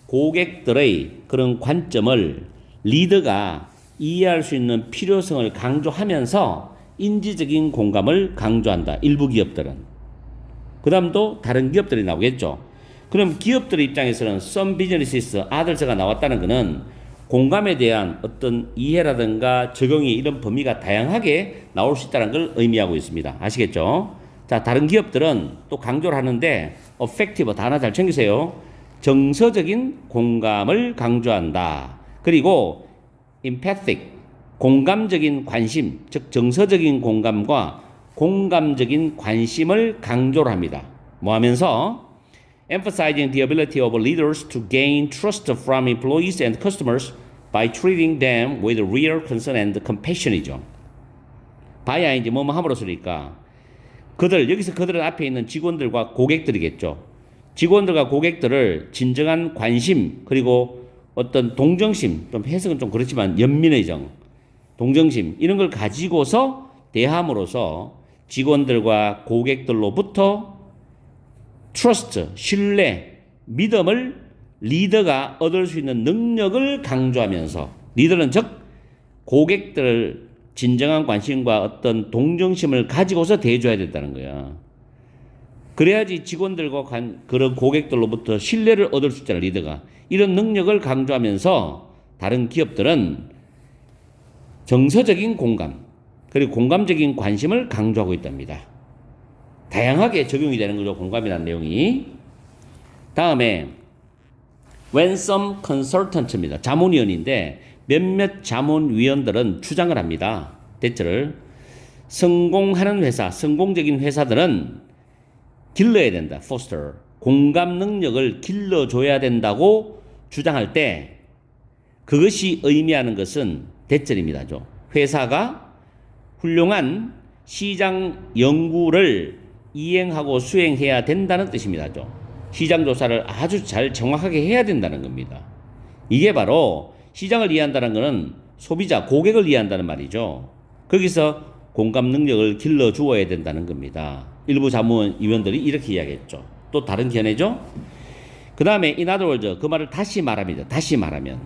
A: 고객들의 그런 관점을 리더가 이해할 수 있는 필요성을 강조하면서 인지적인 공감을 강조한다. 일부 기업들은. 그 다음도 다른 기업들이 나오겠죠. 그럼 기업들 입장에서는 some businesses, others가 나왔다는 것은 공감에 대한 어떤 이해라든가 적용이 이런 범위가 다양하게 나올 수 있다는 걸 의미하고 있습니다. 아시겠죠? 자, 다른 기업들은 또 강조를 하는데 effective 단어 잘 챙기세요. 정서적인 공감을 강조한다. 그리고 empathic 공감적인 관심, 즉 정서적인 공감과 공감적인 관심을 강조를 합니다. 뭐 하면서 emphasizing the ability of leaders to gain trust from employees and customers by treating them with real concern and compassion이죠. by야 이제 뭐뭐 함으로써니까 그들, 여기서 그들은 앞에 있는 직원들과 고객들이겠죠. 직원들과 고객들을 진정한 관심 그리고 어떤 동정심, 좀 해석은 좀 그렇지만 연민의 정, 동정심 이런 걸 가지고서 대함으로써 직원들과 고객들로부터 트러스트, 신뢰, 믿음을 리더가 얻을 수 있는 능력을 강조하면서 리더는 즉 고객들을 진정한 관심과 어떤 동정심을 가지고서 대해줘야 된다는 거야. 그래야지 직원들과 그런 고객들로부터 신뢰를 얻을 수 있잖아, 리더가. 이런 능력을 강조하면서 다른 기업들은 정서적인 공감, 그리고 공감적인 관심을 강조하고 있답니다. 다양하게 적용이 되는 거죠, 공감이라는 내용이. 다음에 when some consultant입니다. 자문위원인데 몇몇 자문위원들은 주장을 합니다. 대체를 성공하는 회사, 성공적인 회사들은 길러야 된다. foster. 공감 능력을 길러줘야 된다고 주장할 때 그것이 의미하는 것은 대절입니다. 회사가 훌륭한 시장 연구를 이행하고 수행해야 된다는 뜻입니다. 시장 조사를 아주 잘 정확하게 해야 된다는 겁니다. 이게 바로 시장을 이해한다는 것은 소비자, 고객을 이해한다는 말이죠. 거기서 공감 능력을 길러 주어야 된다는 겁니다. 일부 자문위원들이 이렇게 이야기했죠. 또 다른 견해죠. 그 다음에 in other words, 그 말을 다시 말합니다. 다시 말하면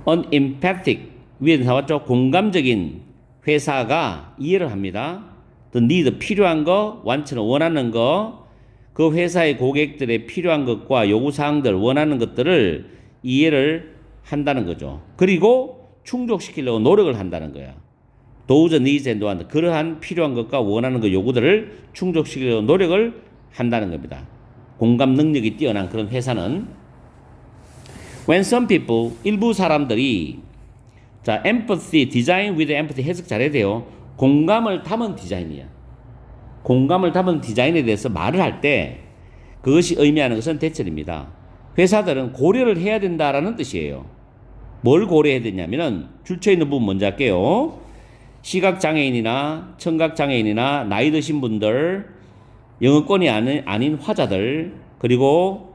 A: unempathic, 위에 나왔죠. 공감적인 회사가 이해를 합니다. the need, 필요한 거, want는 원하는 거, 그 회사의 고객들의 필요한 것과 요구사항들, 원하는 것들을 이해를 한다는 거죠. 그리고 충족시키려고 노력을 한다는 거야. those needs and wants, 그러한 필요한 것과 원하는 것, 요구들을 충족시키려고 노력을 한다는 겁니다. 공감 능력이 뛰어난 그런 회사는 when some people, 일부 사람들이 자, empathy, design with empathy 해석 잘해야 돼요. 공감을 담은 디자인이야. 공감을 담은 디자인에 대해서 말을 할 때 그것이 의미하는 것은 대절입니다. 회사들은 고려를 해야 된다라는 뜻이에요. 뭘 고려해야 되냐면은 줄쳐 있는 부분 먼저 할게요. 시각장애인이나 청각장애인이나 나이 드신 분들, 영어권이 아닌 화자들, 그리고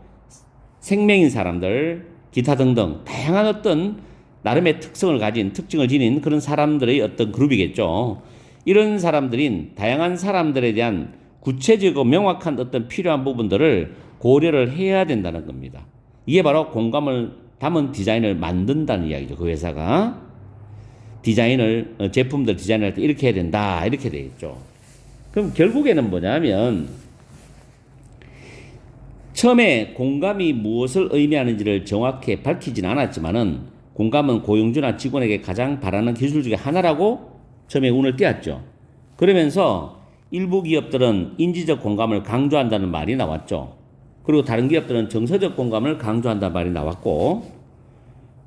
A: 생명인 사람들, 기타 등등 다양한 어떤 나름의 특징을 지닌 그런 사람들의 어떤 그룹이겠죠. 이런 사람들인 다양한 사람들에 대한 구체적이고 명확한 어떤 필요한 부분들을 고려를 해야 된다는 겁니다. 이게 바로 공감을 담은 디자인을 만든다는 이야기죠. 그 회사가 제품들 디자인할 때 이렇게 해야 된다, 이렇게 되겠죠. 그럼 결국에는 뭐냐면 처음에 공감이 무엇을 의미하는지를 정확히 밝히진 않았지만은 공감은 고용주나 직원에게 가장 바라는 기술 중에 하나라고 처음에 운을 띄었죠. 그러면서 일부 기업들은 인지적 공감을 강조한다는 말이 나왔죠. 그리고 다른 기업들은 정서적 공감을 강조한다는 말이 나왔고,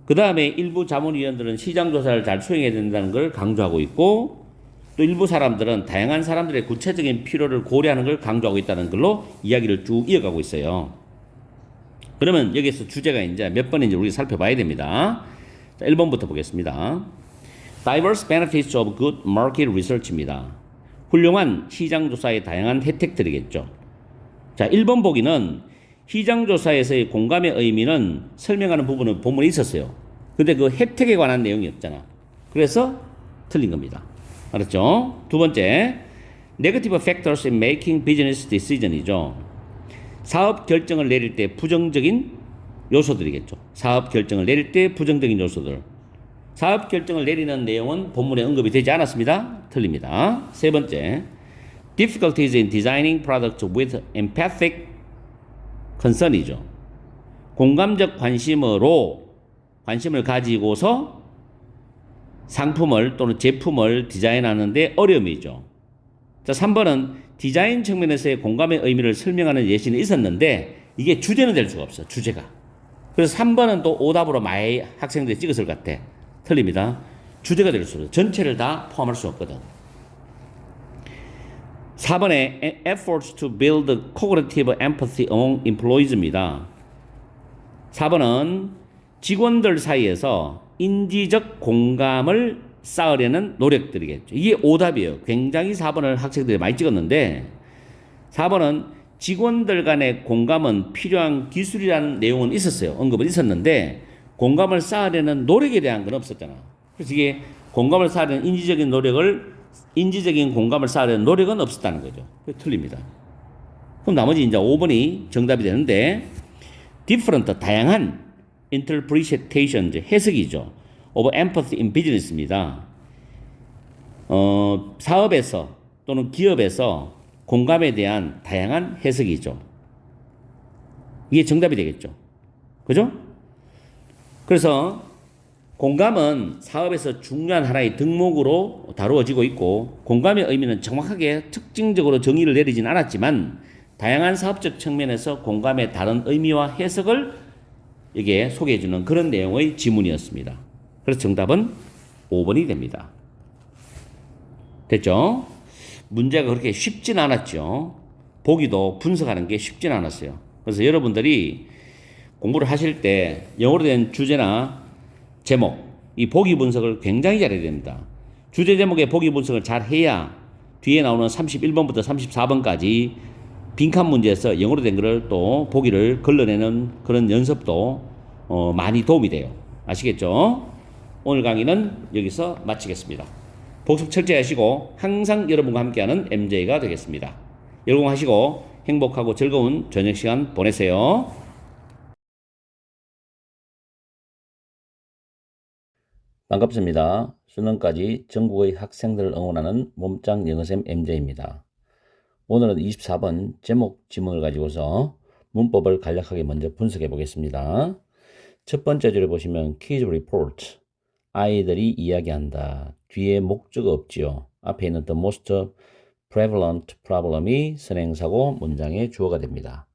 A: 그 다음에 일부 자문위원들은 시장조사를 잘 수행해야 된다는 걸 강조하고 있고, 또 일부 사람들은 다양한 사람들의 구체적인 필요를 고려하는 걸 강조하고 있다는 걸로 이야기를 쭉 이어가고 있어요. 그러면 여기서 주제가 이제 몇 번인지 우리 살펴봐야 됩니다. 자, 1번부터 보겠습니다. Diverse benefits of good market research입니다. 훌륭한 시장조사의 다양한 혜택들이겠죠. 자, 1번 보기는 시장조사에서의 공감의 의미는 설명하는 부분은 본문에 있었어요. 근데 그 혜택에 관한 내용이 없잖아. 그래서 틀린 겁니다. 알았죠? 두 번째, negative factors in making business decision이죠. 사업 결정을 내릴 때 부정적인 요소들이겠죠. 사업 결정을 내릴 때 부정적인 요소들. 사업 결정을 내리는 내용은 본문에 언급이 되지 않았습니다. 틀립니다. 세 번째, difficulties in designing products with empathic concern이죠. 공감적 관심을 가지고서 상품을 또는 제품을 디자인하는데 어려움이죠. 자, 3번은 디자인 측면에서의 공감의 의미를 설명하는 예시는 있었는데 이게 주제는 될 수가 없어. 주제가. 그래서 3번은 또 오답으로 많이 학생들이 찍었을 것 같아. 틀립니다. 주제가 될 수 없어. 전체를 다 포함할 수 없거든. 4번에 efforts to build cognitive empathy among employees입니다. 4번은 직원들 사이에서 인지적 공감을 쌓으려는 노력들이겠죠. 이게 오답이에요. 굉장히 4번을 학생들이 많이 찍었는데 4번은 직원들 간의 공감은 필요한 기술이라는 내용은 있었어요. 언급은 있었는데 공감을 쌓으려는 노력에 대한 건 없었잖아. 그래서 이게 공감을 쌓으려는 인지적인 공감을 쌓으려는 노력은 없었다는 거죠. 틀립니다. 그럼 나머지 이제 5번이 정답이 되는데 different, 다양한 interpretation, 해석이죠. of empathy in business입니다. 사업에서 또는 기업에서 공감에 대한 다양한 해석이죠. 이게 정답이 되겠죠. 그죠? 그래서 공감은 사업에서 중요한 하나의 덕목으로 다루어지고 있고 공감의 의미는 정확하게 특징적으로 정의를 내리진 않았지만 다양한 사업적 측면에서 공감의 다른 의미와 해석을 이게 소개해주는 그런 내용의 지문이었습니다. 그래서 정답은 5번이 됩니다. 됐죠? 문제가 그렇게 쉽진 않았죠. 보기도 분석하는 게 쉽진 않았어요. 그래서 여러분들이 공부를 하실 때 영어로 된 주제나 제목, 이 보기 분석을 굉장히 잘해야 됩니다. 주제 제목의 보기 분석을 잘 해야 뒤에 나오는 31번부터 34번까지 빈칸 문제에서 영어로 된 거를 또 보기를 걸러내는 그런 연습도 많이 도움이 돼요. 아시겠죠? 오늘 강의는 여기서 마치겠습니다. 복습 철저히 하시고 항상 여러분과 함께하는 MJ가 되겠습니다. 열공하시고 행복하고 즐거운 저녁 시간 보내세요. 반갑습니다. 수능까지 전국의 학생들을 응원하는 몸짱 영어쌤 MJ입니다. 오늘은 24번 제목 지문을 가지고서 문법을 간략하게 먼저 분석해 보겠습니다. 첫 번째 줄에 보시면 Kids report, 아이들이 이야기한다. 뒤에 목적어 없지요. 앞에 있는 the most prevalent problem이 선행사고 문장의 주어가 됩니다.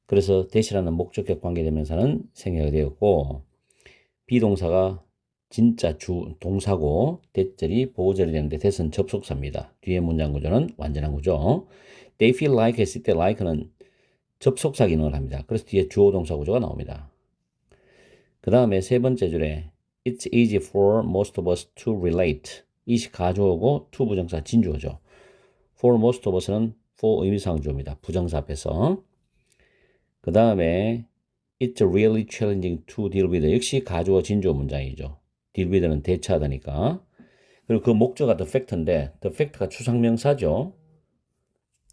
A: 그래서 대시라는 목적격 관계대명사는 생략이 되었고 비동사가 진짜 동사고 대절이 보호절이 되는데 that은 접속사입니다. 뒤에 문장 구조는 완전한 구조. They feel like 했을 때 like는 접속사 기능을 합니다. 그래서 뒤에 주어 동사 구조가 나옵니다. 그 다음에 세 번째 줄에 It's easy for most of us to relate. 이시 가주어고 to 부정사 진주어죠. For most of us는 for 의미상주어입니다. 부정사 앞에서. 그 다음에 It's really challenging to deal with. 역시 가주어 진주어 문장이죠. deal with는 대처하다니까. 그리고 그 목적어가 the fact인데 the fact가 추상명사죠.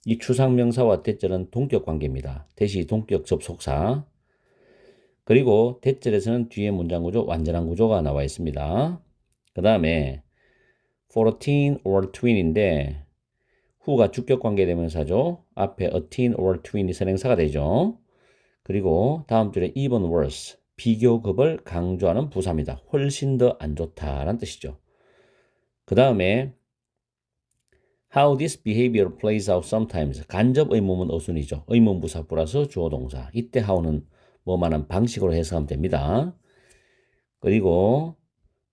A: 이 추상명사와 대절은 동격 관계입니다. 대시 동격 접속사. 그리고 대절에서는 뒤에 문장 구조 완전한 구조가 나와 있습니다. 그 다음에 for a teen or twin인데 후가 주격 관계대명사죠. 앞에 a teen or twin이 선행사가 되죠. 그리고 다음 줄에 even worse, 비교급을 강조하는 부사입니다. 훨씬 더 안 좋다라는 뜻이죠. 그 다음에 how this behavior plays out sometimes, 간접 의문문 어순이죠. 의문부사 플러스 주어 동사. 이때 how는 뭐만한 방식으로 해석하면 됩니다. 그리고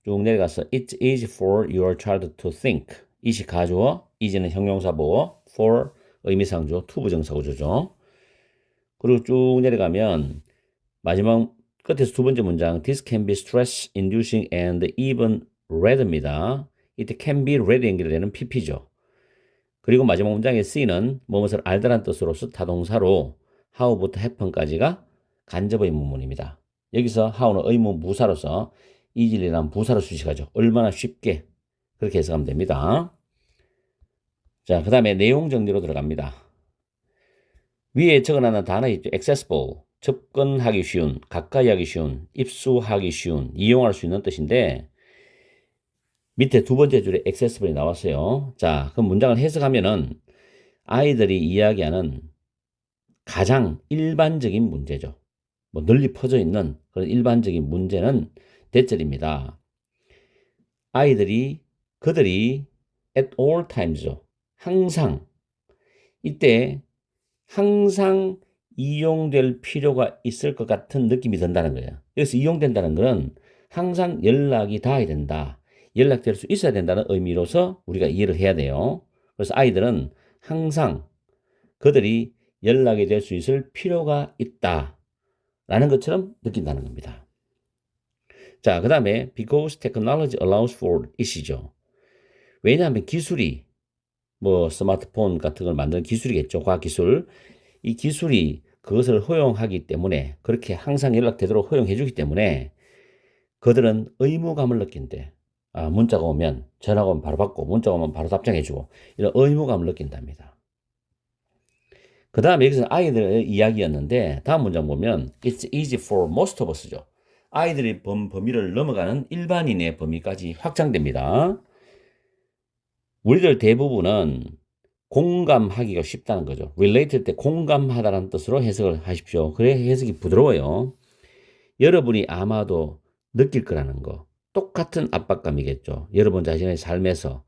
A: 쭉 내려가서 it's easy for your child to think. 이시 가주어, 이제는 형용사보호, for 의미상주어, to 부정사구조죠. 그리고 쭉 내려가면 마지막 끝에서 두 번째 문장 This can be stress inducing and even red입니다. 이때 can be read 연결되는 pp죠. 그리고 마지막 문장의 C는 무엇을 알다란 뜻으로서 타동사로 how부터 happen까지가 간접 의문문입니다. 여기서 how는 의문 부사로서 easily란 부사로 수식하죠. 얼마나 쉽게 그렇게 해석하면 됩니다. 자, 그 다음에 내용 정리로 들어갑니다. 위에 적어놨는 단어 있죠. accessible, 접근하기 쉬운, 가까이 하기 쉬운, 입수하기 쉬운, 이용할 수 있는 뜻인데 밑에 두 번째 줄에 accessible이 나왔어요. 자, 그럼 문장을 해석하면은 아이들이 이야기하는 가장 일반적인 문제죠. 뭐 널리 퍼져 있는 그런 일반적인 문제는 대절입니다. 그들이 at all times죠. 항상 이때 항상 이용될 필요가 있을 것 같은 느낌이 든다는 거예요. 여기서 이용된다는 것은 항상 연락이 닿아야 된다. 연락될 수 있어야 된다는 의미로서 우리가 이해를 해야 돼요. 그래서 아이들은 항상 그들이 연락이 될 수 있을 필요가 있다. 라는 것처럼 느낀다는 겁니다. 자, 그 다음에 because technology allows for it이죠. 왜냐하면 기술이 뭐 스마트폰 같은 걸 만드는 기술이겠죠. 과학기술. 이 기술이 그것을 허용하기 때문에 그렇게 항상 연락되도록 허용해 주기 때문에 그들은 의무감을 느낀대. 문자가 오면 전화가 오면 바로 받고 문자가 오면 바로 답장해 주고 이런 의무감을 느낀답니다. 그 다음에 여기서 아이들의 이야기였는데 다음 문장 보면 It's easy for most of us죠. 아이들의 범위를 넘어가는 일반인의 범위까지 확장됩니다. 우리들 대부분은 공감하기가 쉽다는 거죠. relate 때 공감하다라는 뜻으로 해석을 하십시오. 그래 해석이 부드러워요. 여러분이 아마도 느낄 거라는 거. 똑같은 압박감이겠죠. 여러분 자신의 삶에서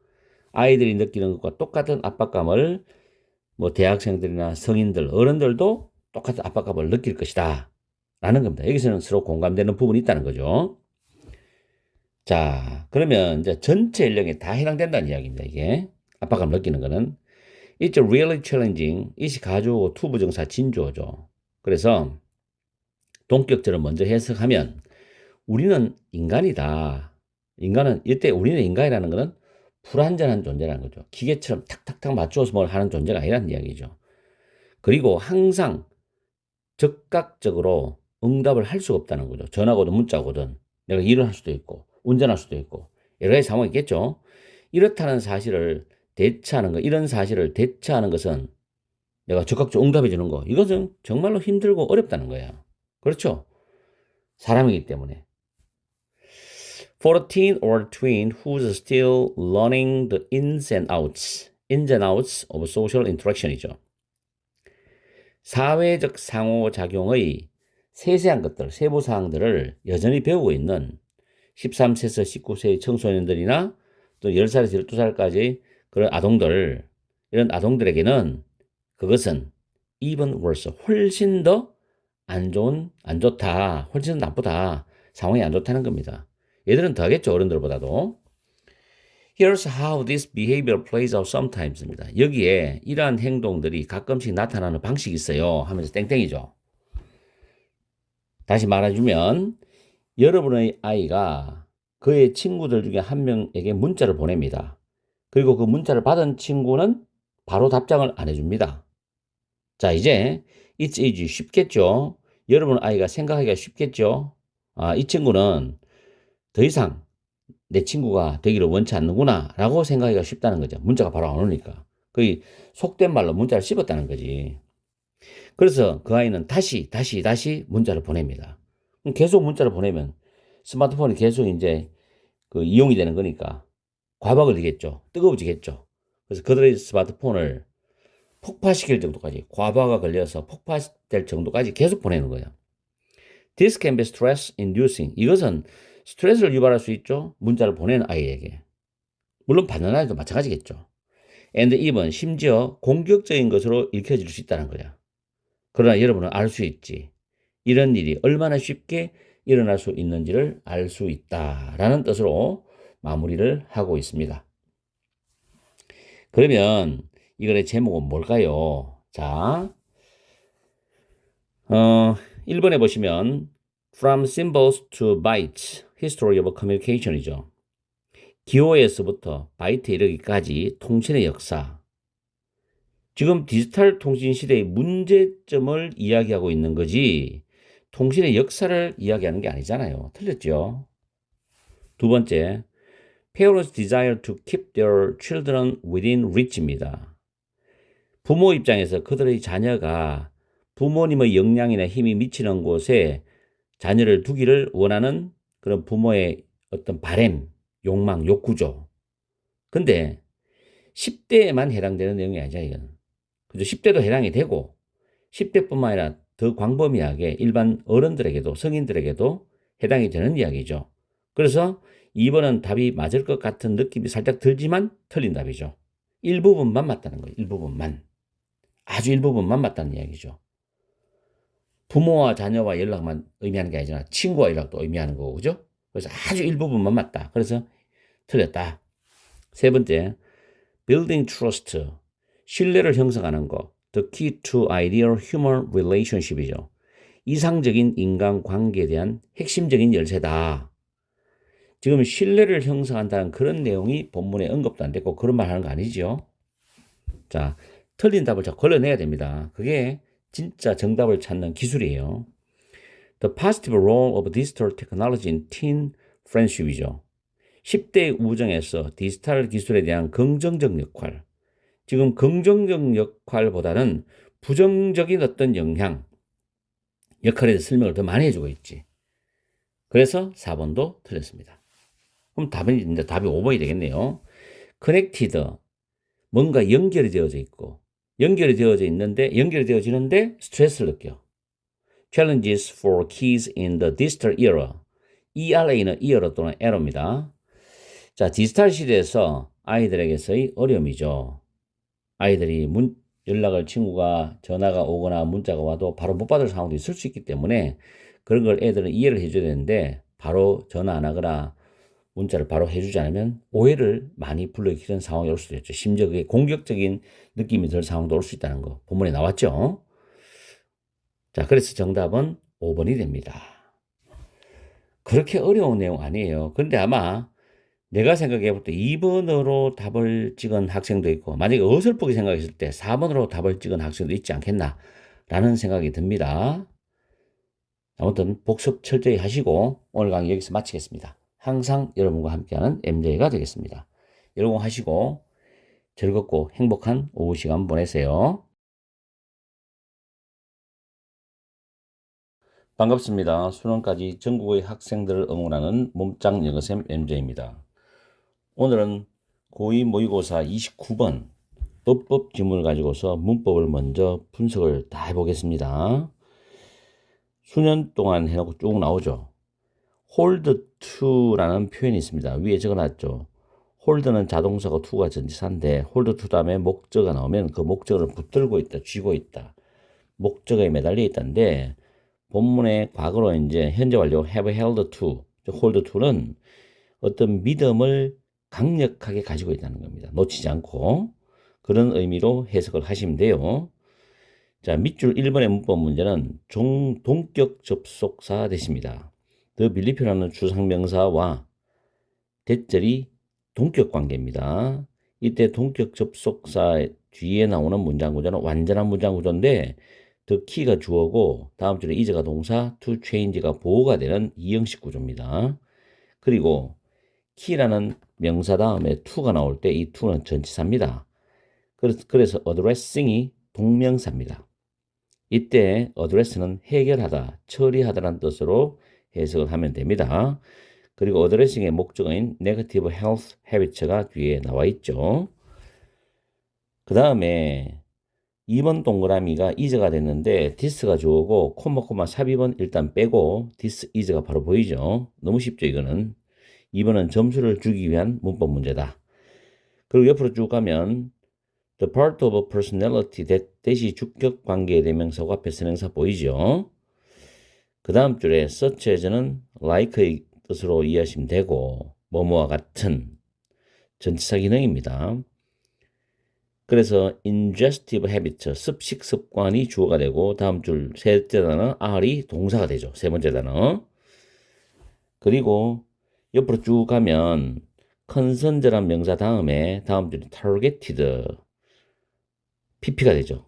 A: 아이들이 느끼는 것과 똑같은 압박감을 뭐 대학생들이나 성인들, 어른들도 똑같은 압박감을 느낄 것이다. 라는 겁니다. 여기서는 서로 공감되는 부분이 있다는 거죠. 자, 그러면 이제 전체 연령에 다 해당된다는 이야기입니다. 이게 압박감 느끼는 거는 It's really challenging. 이시 가주어고 to 부정사 진주어죠. 그래서 동격절을 먼저 해석하면 우리는 인간이다. 인간은 이때 우리는 인간이라는 것은 불완전한 존재라는 거죠. 기계처럼 탁탁탁 맞추어서 뭘 하는 존재가 아니라는 이야기죠. 그리고 항상 즉각적으로 응답을 할 수가 없다는 거죠. 전화거든 문자거든 내가 일을 할 수도 있고 운전할 수도 있고 여러 가지 상황이 있겠죠. 이렇다는 사실을 대처하는 것, 이런 사실을 대처하는 것은 내가 즉각적으로 응답해 주는 거, 이것은 정말로 힘들고 어렵다는 거야. 그렇죠? 사람이기 때문에. For a teen or twin who's still learning the ins and outs of social interaction이죠. 사회적 상호작용의 세세한 것들, 세부 사항들을 여전히 배우고 있는 13세에서 19세의 청소년들이나 또 10살에서 12살까지 그런 아동들, 이런 아동들에게는 그것은 even worse, 훨씬 더 안 좋다, 훨씬 더 나쁘다, 상황이 안 좋다는 겁니다. 얘들은 더 하겠죠, 어른들보다도. Here's how this behavior plays out sometimes입니다. 여기에 이러한 행동들이 가끔씩 나타나는 방식이 있어요 하면서 땡땡이죠. 다시 말해주면 여러분의 아이가 그의 친구들 중에 한 명에게 문자를 보냅니다. 그리고 그 문자를 받은 친구는 바로 답장을 안 해줍니다. 자, 이제 it's easy, 쉽겠죠. 여러분 아이가 생각하기가 쉽겠죠. 이 친구는 더 이상 내 친구가 되기를 원치 않는구나 라고 생각하기가 쉽다는 거죠. 문자가 바로 안 오니까. 거의 속된 말로 문자를 씹었다는 거지. 그래서 그 아이는 다시 문자를 보냅니다. 계속 문자를 보내면 스마트폰이 계속 이제 그 이용이 되는 거니까 과박을 되겠죠. 뜨거워지겠죠. 그래서 그들의 스마트폰을 폭파시킬 정도까지, 과부하가 걸려서 폭파될 정도까지 계속 보내는 거예요. This can be stress inducing. 이것은 스트레스를 유발할 수 있죠. 문자를 보내는 아이에게. 물론 받는 아이도 마찬가지겠죠. And even 심지어 공격적인 것으로 읽혀질 수 있다는 거야. 그러나 여러분은 알 수 있지. 이런 일이 얼마나 쉽게 일어날 수 있는지를 알 수 있다라는 뜻으로 마무리를 하고 있습니다. 그러면 이 글의 제목은 뭘까요? 자, 1번에 보시면 From Symbols to Bytes, History of Communication이죠. 기호에서부터 바이트에 이르기까지 통신의 역사. 지금 디지털 통신 시대의 문제점을 이야기하고 있는 거지 통신의 역사를 이야기하는 게 아니잖아요. 틀렸죠? 두 번째, Parents desire to keep their children within reach입니다. 부모 입장에서 그들의 자녀가 부모님의 역량이나 힘이 미치는 곳에 자녀를 두기를 원하는 그런 부모의 어떤 바램, 욕망, 욕구죠. 근데 10대에만 해당되는 내용이 아니죠, 이건. 그죠? 10대도 해당이 되고 10대뿐만 아니라 더 광범위하게 일반 어른들에게도 성인들에게도 해당이 되는 이야기죠. 그래서 2번은 답이 맞을 것 같은 느낌이 살짝 들지만 틀린 답이죠. 일부분만 맞다는 거예요. 일부분만. 아주 일부분만 맞다는 이야기죠. 부모와 자녀와 연락만 의미하는 게 아니잖아. 친구와 연락도 의미하는 거고, 그죠? 그래서 아주 일부분만 맞다. 그래서 틀렸다. 세 번째, building trust, 신뢰를 형성하는 거. The key to ideal human relationship이죠. 이상적인 인간관계에 대한 핵심적인 열쇠다. 지금 신뢰를 형성한다는 그런 내용이 본문에 언급도 안 됐고 그런 말 하는 거 아니죠. 자, 틀린 답을 자 걸러내야 됩니다. 그게 진짜 정답을 찾는 기술이에요. The positive role of digital technology in teen friendship이죠. 10대 우정에서 디지털 기술에 대한 긍정적 역할. 지금 긍정적 역할보다는 부정적인 어떤 영향, 역할에 대해서 설명을 더 많이 해주고 있지. 그래서 4번도 틀렸습니다. 그럼 답이 5번이 되겠네요. Connected, 뭔가 연결이 되어져 있고, 연결이 되어지는데 스트레스를 느껴. Challenges for kids in the digital era. ERA는 era 또는 error입니다. 자, 디지털 시대에서 아이들에게서의 어려움이죠. 아이들이 연락을 친구가 전화가 오거나 문자가 와도 바로 못 받을 상황도 있을 수 있기 때문에 그런 걸 애들은 이해를 해줘야 되는데 바로 전화 안 하거나 문자를 바로 해주지 않으면 오해를 많이 불러일으키는 상황이 올 수도 있죠. 심지어 그게 공격적인 느낌이 들 상황도 올 수 있다는 거 본문에 나왔죠. 자, 그래서 정답은 5번이 됩니다. 그렇게 어려운 내용 아니에요. 근데 아마 내가 생각해 볼 때 2번으로 답을 찍은 학생도 있고, 만약에 어설프게 생각했을 때 4번으로 답을 찍은 학생도 있지 않겠나라는 생각이 듭니다. 아무튼 복습 철저히 하시고 오늘 강의 여기서 마치겠습니다. 항상 여러분과 함께하는 MJ가 되겠습니다. 여러분 하시고 즐겁고 행복한 오후 시간 보내세요. 반갑습니다. 수능까지 전국의 학생들을 응원하는 몸짱 영어쌤 MJ입니다. 오늘은 고2 모의고사 29번 어법 지문을 가지고서 문법을 먼저 분석을 다 해보겠습니다. 수년 동안 해놓고 쭉 나오죠. hold to라는 표현이 있습니다. 위에 적어놨죠. hold는 자동사고 to가 전치사인데 hold to 다음에 목적어가 나오면 그 목적어를 붙들고 있다, 쥐고 있다, 목적어에 매달려 있다는데 본문의 과거로 이제 현재 완료 have held to, hold to는 어떤 믿음을 강력하게 가지고 있다는 겁니다. 놓치지 않고 그런 의미로 해석을 하시면 돼요. 자, 밑줄 1번의 문법 문제는 동격 접속사 대시입니다. The belief라는 주상명사와 대절이 동격 관계입니다. 이때 동격 접속사 뒤에 나오는 문장 구조는 완전한 문장 구조인데 the key가 주어고 다음 줄에 is가 동사, to change가 보호가 되는 이형식 구조입니다. 그리고 key라는 명사 다음에 to가 나올 때 이 to는 전치사입니다. 그래서 addressing이 동명사입니다. 이때 address는 해결하다, 처리하다라는 뜻으로 해석을 하면 됩니다. 그리고 addressing의 목적어인 negative health habits가 뒤에 나와 있죠. 그 다음에 2번 동그라미가 is가 됐는데 this가 주어고 콤마 삽입은 일단 빼고 this is가 바로 보이죠. 너무 쉽죠 이거는. 2번은 점수를 주기 위한 문법 문제다. 그리고 옆으로 쭉 가면 the part of a personality that 대시 주격 관계 대명사고 앞에 선행사 보이죠. 그 다음 줄에 such as는 like의 뜻으로 이해하시면 되고 뭐뭐와 같은 전치사 기능입니다. 그래서 ingestive habit, 습식 습관이 주어가 되고 다음 줄 셋째 단어 are이 동사가 되죠. 세 번째 단어. 그리고 옆으로 쭉 가면 concerned란 명사 다음에 다음 줄이 targeted, pp가 되죠.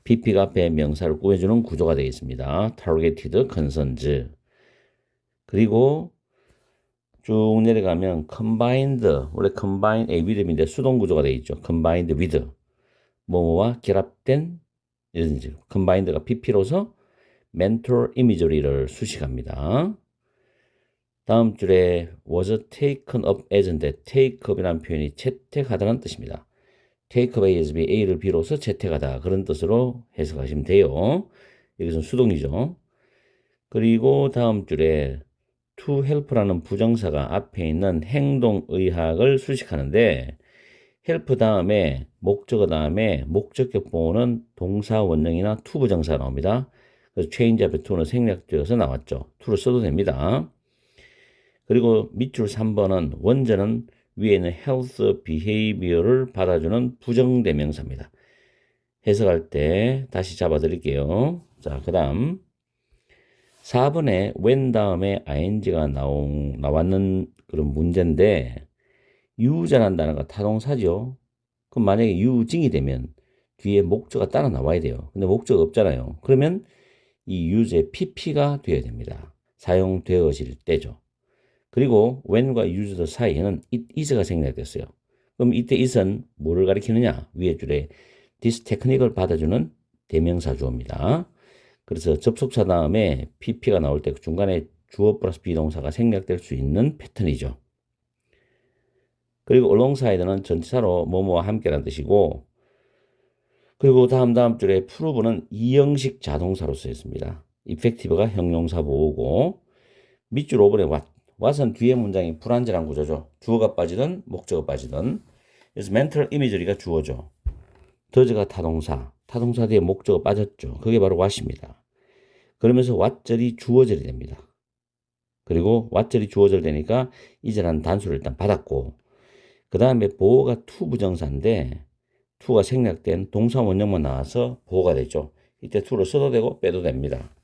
A: pp가 앞에 명사를 꾸며주는 구조가 되겠습니다. targeted, concerned. 그리고 쭉 내려가면 combined, 원래 combine a with인데 수동 구조가 되어 있죠. combined with, 뭐뭐와 결합된, 이런 combined가 pp로서 mental imagery를 수식합니다. 다음 줄에 was taken up as인데 take up이라는 표현이 채택하다는 뜻입니다. take up A as B, A를 B로서 채택하다, 그런 뜻으로 해석하시면 돼요. 여기서는 수동이죠. 그리고 다음 줄에 to help라는 부정사가 앞에 있는 행동의학을 수식하는데 help 다음에 목적어 다음에 목적격 보호는 동사 원형이나 to 부정사가 나옵니다. 그래서 change 앞에 to는 생략되어서 나왔죠. to를 써도 됩니다. 그리고 밑줄 3번은 원전은 위에 있는 health behavior를 받아주는 부정대명사입니다. 해석할 때 다시 잡아드릴게요. 자, 그 다음 4번에 when 다음에 ing가 나왔는 그런 문제인데 유자라는 단어가 타동사죠. 그럼 만약에 유징이 되면 뒤에 목적어가 따라 나와야 돼요. 근데 목적어 없잖아요. 그러면 이 유제의 pp가 되어야 됩니다. 사용되어질 때죠. 그리고 when과 used 사이에는 it is가 생략됐어요. 그럼 이때 it은 뭐를 가리키느냐? 위에 줄에 this technique을 받아주는 대명사 주어입니다. 그래서 접속사 다음에 pp가 나올 때 중간에 주어 플러스 비동사가 생략될 수 있는 패턴이죠. 그리고 alongside는 전치사로 뭐뭐와 함께라는 뜻이고, 그리고 다음 줄에 prove는 이형식 자동사로 쓰였습니다. effective가 형용사 보호고, 밑줄 5번에 what은 뒤에 문장이 불완전한 구조죠. 주어가 빠지든 목적어가 빠지든. 그래서 mental imagery가 주어죠. does가 타동사 뒤에 목적어 빠졌죠. 그게 바로 what입니다. 그러면서 what절이 주어절이 됩니다. 그리고 what절이 주어절 되니까 이제라는 단수를 일단 받았고, 그 다음에 보호가 to 부정사인데 to가 생략된 동사 원형만 나와서 보호가 되죠. 이때 to를 써도 되고 빼도 됩니다.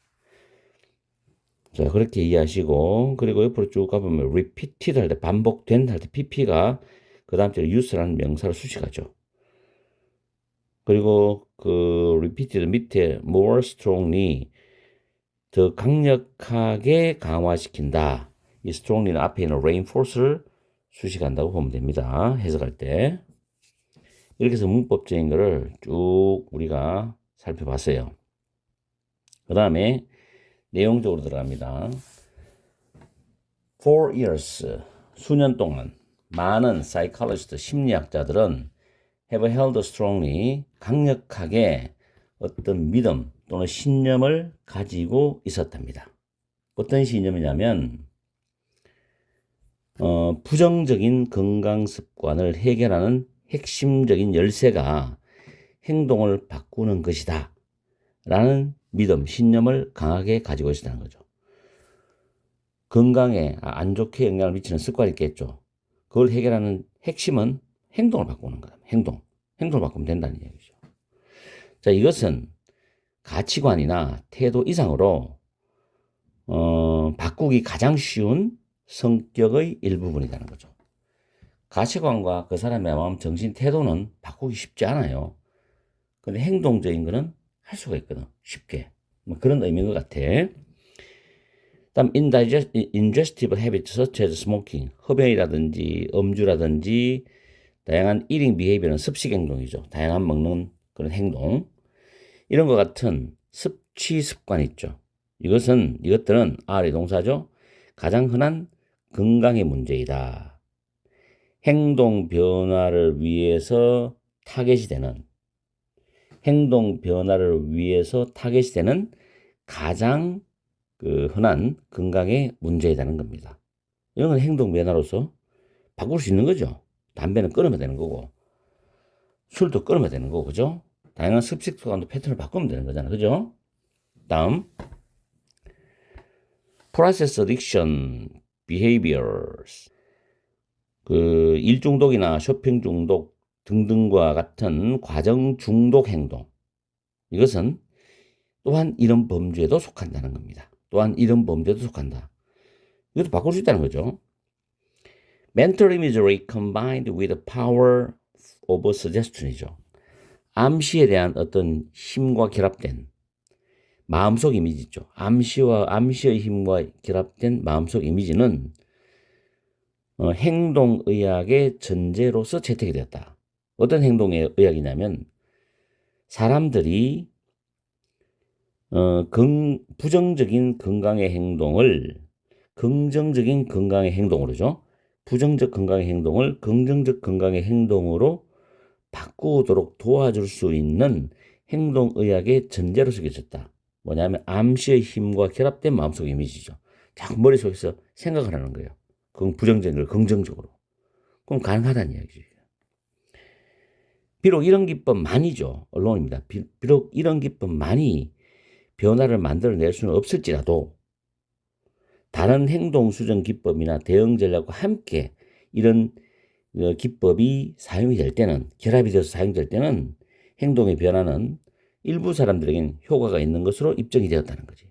A: 자, 그렇게 이해하시고, 그리고 옆으로 쭉 가보면 repeated 할 때, 반복된 할 때 pp가 그 다음 때 use라는 명사를 수식하죠. 그리고 그 repeated 밑에 more strongly 더 강력하게 강화시킨다. 이 strongly는 앞에 있는 reinforce를 수식한다고 보면 됩니다. 해석할 때. 이렇게 해서 문법적인 거를 쭉 우리가 살펴봤어요. 그 다음에 내용적으로 들어갑니다. For years, 수년 동안 많은 psychologist, 심리학자들은 have held strongly, 강력하게 어떤 믿음 또는 신념을 가지고 있었답니다. 어떤 신념이냐면 부정적인 건강 습관을 해결하는 핵심적인 열쇠가 행동을 바꾸는 것이다 라는 믿음, 신념을 강하게 가지고 있었다는 거죠. 건강에 안 좋게 영향을 미치는 습관이 있겠죠. 그걸 해결하는 핵심은 행동을 바꾸는 거다. 행동을 바꾸면 된다는 얘기죠. 자, 이것은 가치관이나 태도 이상으로 바꾸기 가장 쉬운 성격의 일부분이라는 거죠. 가치관과 그 사람의 마음, 정신, 태도는 바꾸기 쉽지 않아요. 근데 행동적인 거는 할 수가 있거든. 쉽게. 뭐 그런 의미인 것 같아. 다음 ingestible habits such as smoking, 흡연이라든지 음주라든지 다양한 eating behavior는 습식 행동이죠. 다양한 먹는 그런 행동. 이런 것 같은 섭취 습관 있죠. 이것들은 R의 동사죠. 가장 흔한 건강의 문제이다. 행동 변화를 위해서 타겟이 되는 가장 흔한 건강의 문제이라는 겁니다. 이런 건 행동 변화로서 바꿀 수 있는 거죠. 담배는 끊으면 되는 거고, 술도 끊으면 되는 거고, 그죠? 다양한 습식 습관도 패턴을 바꾸면 되는 거잖아, 그죠? 다음, process addiction behaviors. 일 중독이나 쇼핑 중독 등등과 같은 과정 중독 행동. 이것은 또한 이런 범죄에도 속한다는 겁니다. 이것도 바꿀 수 있다는 거죠. mental imagery combined with the power of suggestion이죠. 암시에 대한 어떤 힘과 결합된 마음속 이미지죠. 암시의 힘과 결합된 마음속 이미지는 행동의학의 전제로서 채택이 되었다. 어떤 행동의학이냐면 사람들이 부정적인 건강의 행동을 긍정적인 건강의 행동으로죠. 부정적 건강의 행동을 긍정적 건강의 행동으로 바꾸도록 도와줄 수 있는 행동의학의 전제로서 겠졌다. 뭐냐면 암시의 힘과 결합된 마음속 이미지죠. 자꾸 머릿속에서 생각을 하는 거예요. 그건 부정적인 걸 긍정적으로. 그럼 가능하다는 이야기죠. 비록 이런 기법만이죠. 언론입니다. 비록 이런 기법만이 변화를 만들어낼 수는 없을지라도 다른 행동 수정 기법이나 대응 전략과 함께 이런 기법이 사용이 될 때는, 결합이 돼서 사용될 때는 행동의 변화는 일부 사람들에게는 효과가 있는 것으로 입증이 되었다는 거지.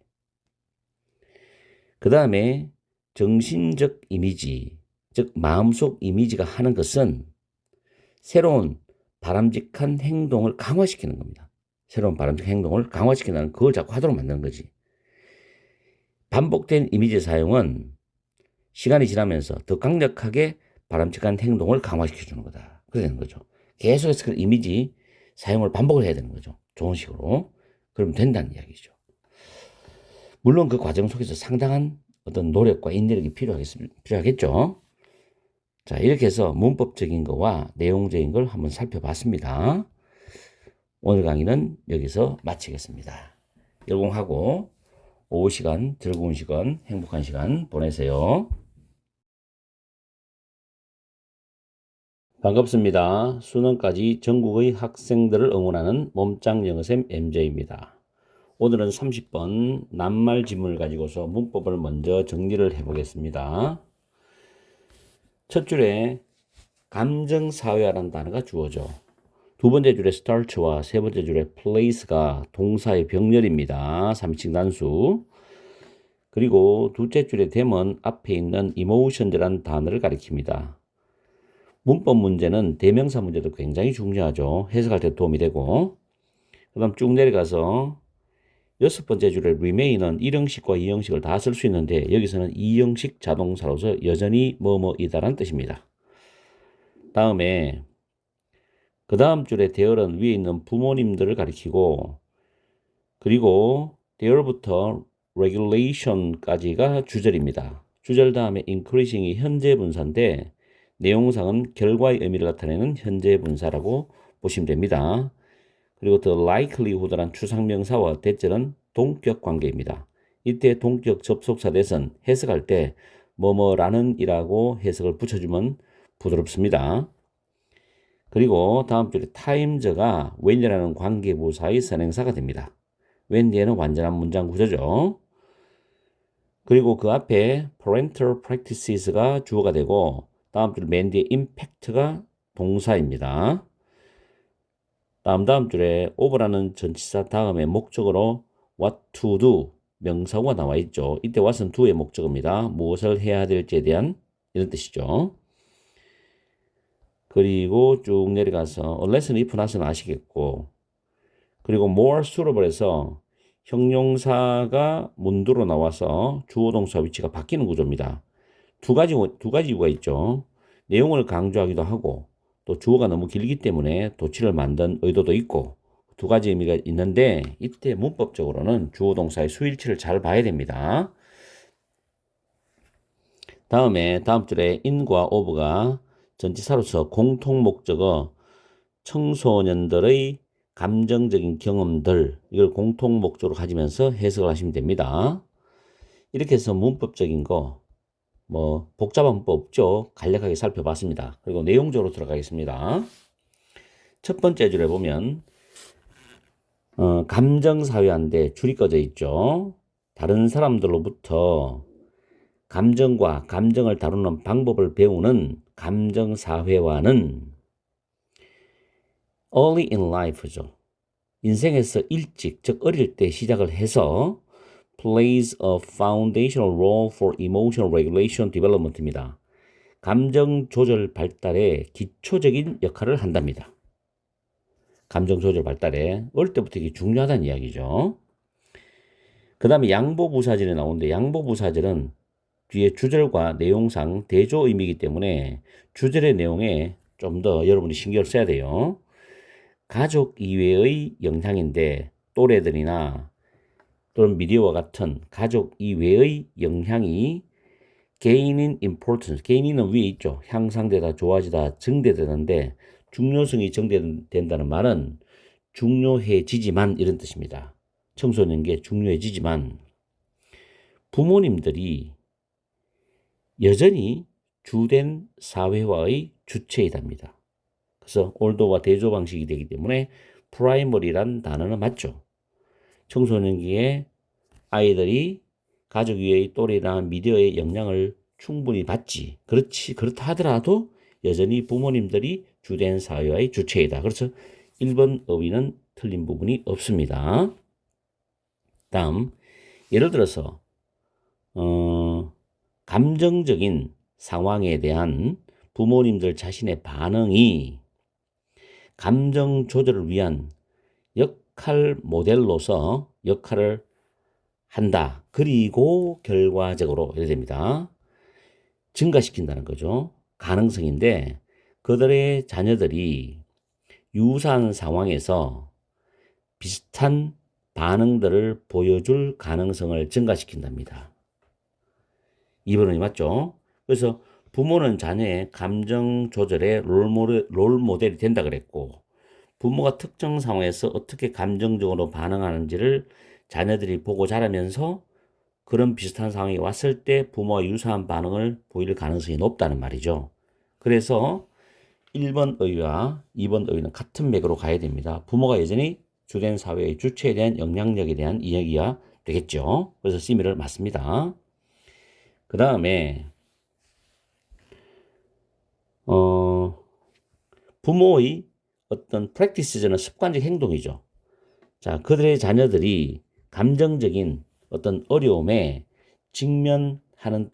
A: 그 다음에 정신적 이미지, 즉 마음속 이미지가 하는 것은 새로운 바람직한 행동을 강화시키는 겁니다. 새로운 바람직한 행동을 강화시키는 그걸 자꾸 하도록 만드는 거지. 반복된 이미지 사용은 시간이 지나면서 더 강력하게 바람직한 행동을 강화시켜주는 거다. 그렇게 되는 거죠. 계속해서 그 이미지 사용을 반복을 해야 되는 거죠. 좋은 식으로. 그러면 된다는 이야기죠. 물론 그 과정 속에서 상당한 어떤 노력과 인내력이 필요하겠죠. 자, 이렇게 해서 문법적인 거와 내용적인 걸 한번 살펴봤습니다. 오늘 강의는 여기서 마치겠습니다. 열공하고 오후 시간, 즐거운 시간, 행복한 시간 보내세요. 반갑습니다. 수능까지 전국의 학생들을 응원하는 몸짱 영어쌤 MJ입니다. 오늘은 30번 낱말 지문을 가지고서 문법을 먼저 정리를 해보겠습니다. 첫 줄에 감정사회화라는 단어가 주어져. 두 번째 줄에 start와 세 번째 줄에 place가 동사의 병렬입니다. 3인칭 단수. 그리고 둘째 줄의 them은 앞에 있는 emotions이라는 단어를 가리킵니다. 문법 문제는 대명사 문제도 굉장히 중요하죠. 해석할 때 도움이 되고. 그 다음 쭉 내려가서 여섯 번째 줄에 remain은 1형식과 2형식을 다 쓸 수 있는데 여기서는 2형식 자동사로서 여전히 뭐뭐이다라는 뜻입니다. 다음에 그 다음 줄에 there은 위에 있는 부모님들을 가리키고 그리고 there부터 regulation까지가 주절입니다. 주절 다음에 increasing이 현재 분사인데 내용상은 결과의 의미를 나타내는 현재 분사라고 보시면 됩니다. 그리고 the likelihood란 추상명사와 대절은 동격 관계입니다. 이때 동격 접속사 대선 해석할 때 뭐뭐라는 이라고 해석을 붙여주면 부드럽습니다. 그리고 다음 줄에 times가 when이라는 관계부사의 선행사가 됩니다. when 뒤에는 완전한 문장 구조죠. 그리고 그 앞에 parental practices가 주어가 되고 다음 줄 man 뒤에 impact가 동사입니다. 다음 줄에 over라는 전치사 다음에 목적으로 what to do 명사구가 나와 있죠. 이때 what은 do의 목적입니다. 무엇을 해야 될지에 대한 이런 뜻이죠. 그리고 쭉 내려가서 lesson if not은 아시겠고 그리고 more suitable에서 형용사가 문두로 나와서 주어 동사 위치가 바뀌는 구조입니다. 두 가지 이유가 있죠. 내용을 강조하기도 하고 또 주어가 너무 길기 때문에 도치를 만든 의도도 있고 두 가지 의미가 있는데 이때 문법적으로는 주어 동사의 수일치를 잘 봐야 됩니다. 다음에 다음 줄에 in과 of가 전치사로서 공통 목적어 청소년들의 감정적인 경험들 이걸 공통 목적으로 가지면서 해석을 하시면 됩니다. 이렇게 해서 문법적인 거 복잡한 문법 없죠. 간략하게 살펴봤습니다. 그리고 내용적으로 들어가겠습니다. 첫 번째 줄에 보면 감정사회화인데 줄이 꺼져 있죠. 다른 사람들로부터 감정과 감정을 다루는 방법을 배우는 감정사회화는 early in life죠. 인생에서 일찍, 즉 어릴 때 시작을 해서 plays a foundational role for emotional regulation development입니다. 감정 조절 발달에 기초적인 역할을 한답니다. 감정 조절 발달에 어릴 때부터 이게 중요하다는 이야기죠. 그 다음에 양보부사절이 나오는데 양보부사절은 뒤에 주절과 내용상 대조 의미이기 때문에 주절의 내용에 좀 더 여러분이 신경을 써야 돼요. 가족 이외의 영향인데 또래들이나 또는 미디어와 같은 가족 이외의 영향이 개인인 importance, 개인인은 위에 있죠. 향상되다, 좋아지다, 증대되는데 중요성이 증대된다는 말은 중요해지지만 이런 뜻입니다. 청소년기에 중요해지지만 부모님들이 여전히 주된 사회화의 주체이답니다. 그래서 올도와 대조 방식이 되기 때문에 프라이머리란 단어는 맞죠. 청소년기에 아이들이 가족 위의 또래나 미디어의 영향을 충분히 받지. 그렇다 하더라도 여전히 부모님들이 주된 사회화의 주체이다. 그래서 1번 어휘는 틀린 부분이 없습니다. 다음, 예를 들어서 감정적인 상황에 대한 부모님들 자신의 반응이 감정 조절을 위한 역할 모델로서 역할을 한다. 그리고 결과적으로 이렇게 됩니다. 증가시킨다는 거죠. 가능성인데 그들의 자녀들이 유사한 상황에서 비슷한 반응들을 보여줄 가능성을 증가시킨답니다. 2번이 맞죠? 그래서 부모는 자녀의 감정 조절의 롤모델이 된다 그랬고 부모가 특정 상황에서 어떻게 감정적으로 반응하는지를 자녀들이 보고 자라면서 그런 비슷한 상황이 왔을 때 부모와 유사한 반응을 보일 가능성이 높다는 말이죠. 그래서 1번 의와 2번 의는 같은 맥으로 가야 됩니다. 부모가 여전히 주된 사회의 주체에 대한 영향력에 대한 이야기가 되겠죠. 그래서 C미를 맞습니다. 그 다음에 부모의 어떤 프랙티스는 습관적 행동이죠. 자, 그들의 자녀들이 감정적인 어떤 어려움에 직면했을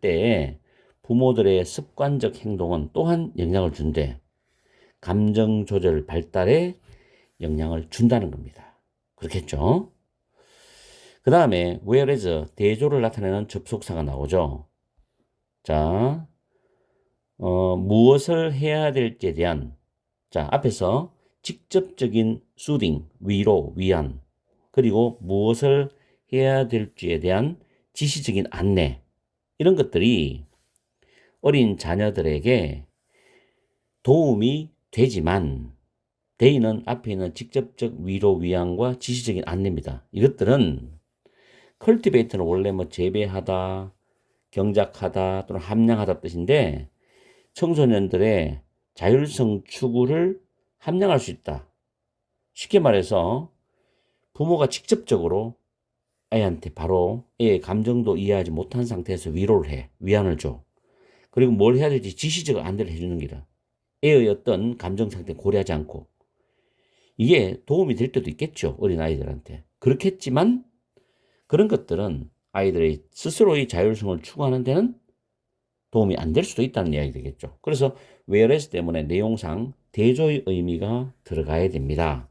A: 때 부모들의 습관적 행동은 또한 영향을 준대. 감정 조절 발달에 영향을 준다는 겁니다. 그렇겠죠? 그 다음에 whereas 대조를 나타내는 접속사가 나오죠. 자, 무엇을 해야 될지에 대한 자, 앞에서 직접적인 soothing, 위로, 위안, 그리고 무엇을 해야 될지에 대한 지시적인 안내, 이런 것들이 어린 자녀들에게 도움이 되지만 대의는 앞에 있는 직접적 위로, 위안과 지시적인 안내입니다. 이것들은 cultivate는 원래 뭐 재배하다, 경작하다 또는 함량하다 뜻인데 청소년들의 자율성 추구를 함량할 수 있다. 쉽게 말해서 부모가 직접적으로 애한테 바로 애의 감정도 이해하지 못한 상태에서 위로를 해, 위안을 줘. 그리고 뭘 해야 될지 지시적 안내를 해주는 기다. 애의 어떤 감정 상태 고려하지 않고. 이게 도움이 될 때도 있겠죠, 어린아이들한테. 그렇겠지만 그런 것들은 아이들의 스스로의 자율성을 추구하는 데는 도움이 안 될 수도 있다는 이야기 되겠죠. 그래서 whereas 때문에 내용상 대조의 의미가 들어가야 됩니다.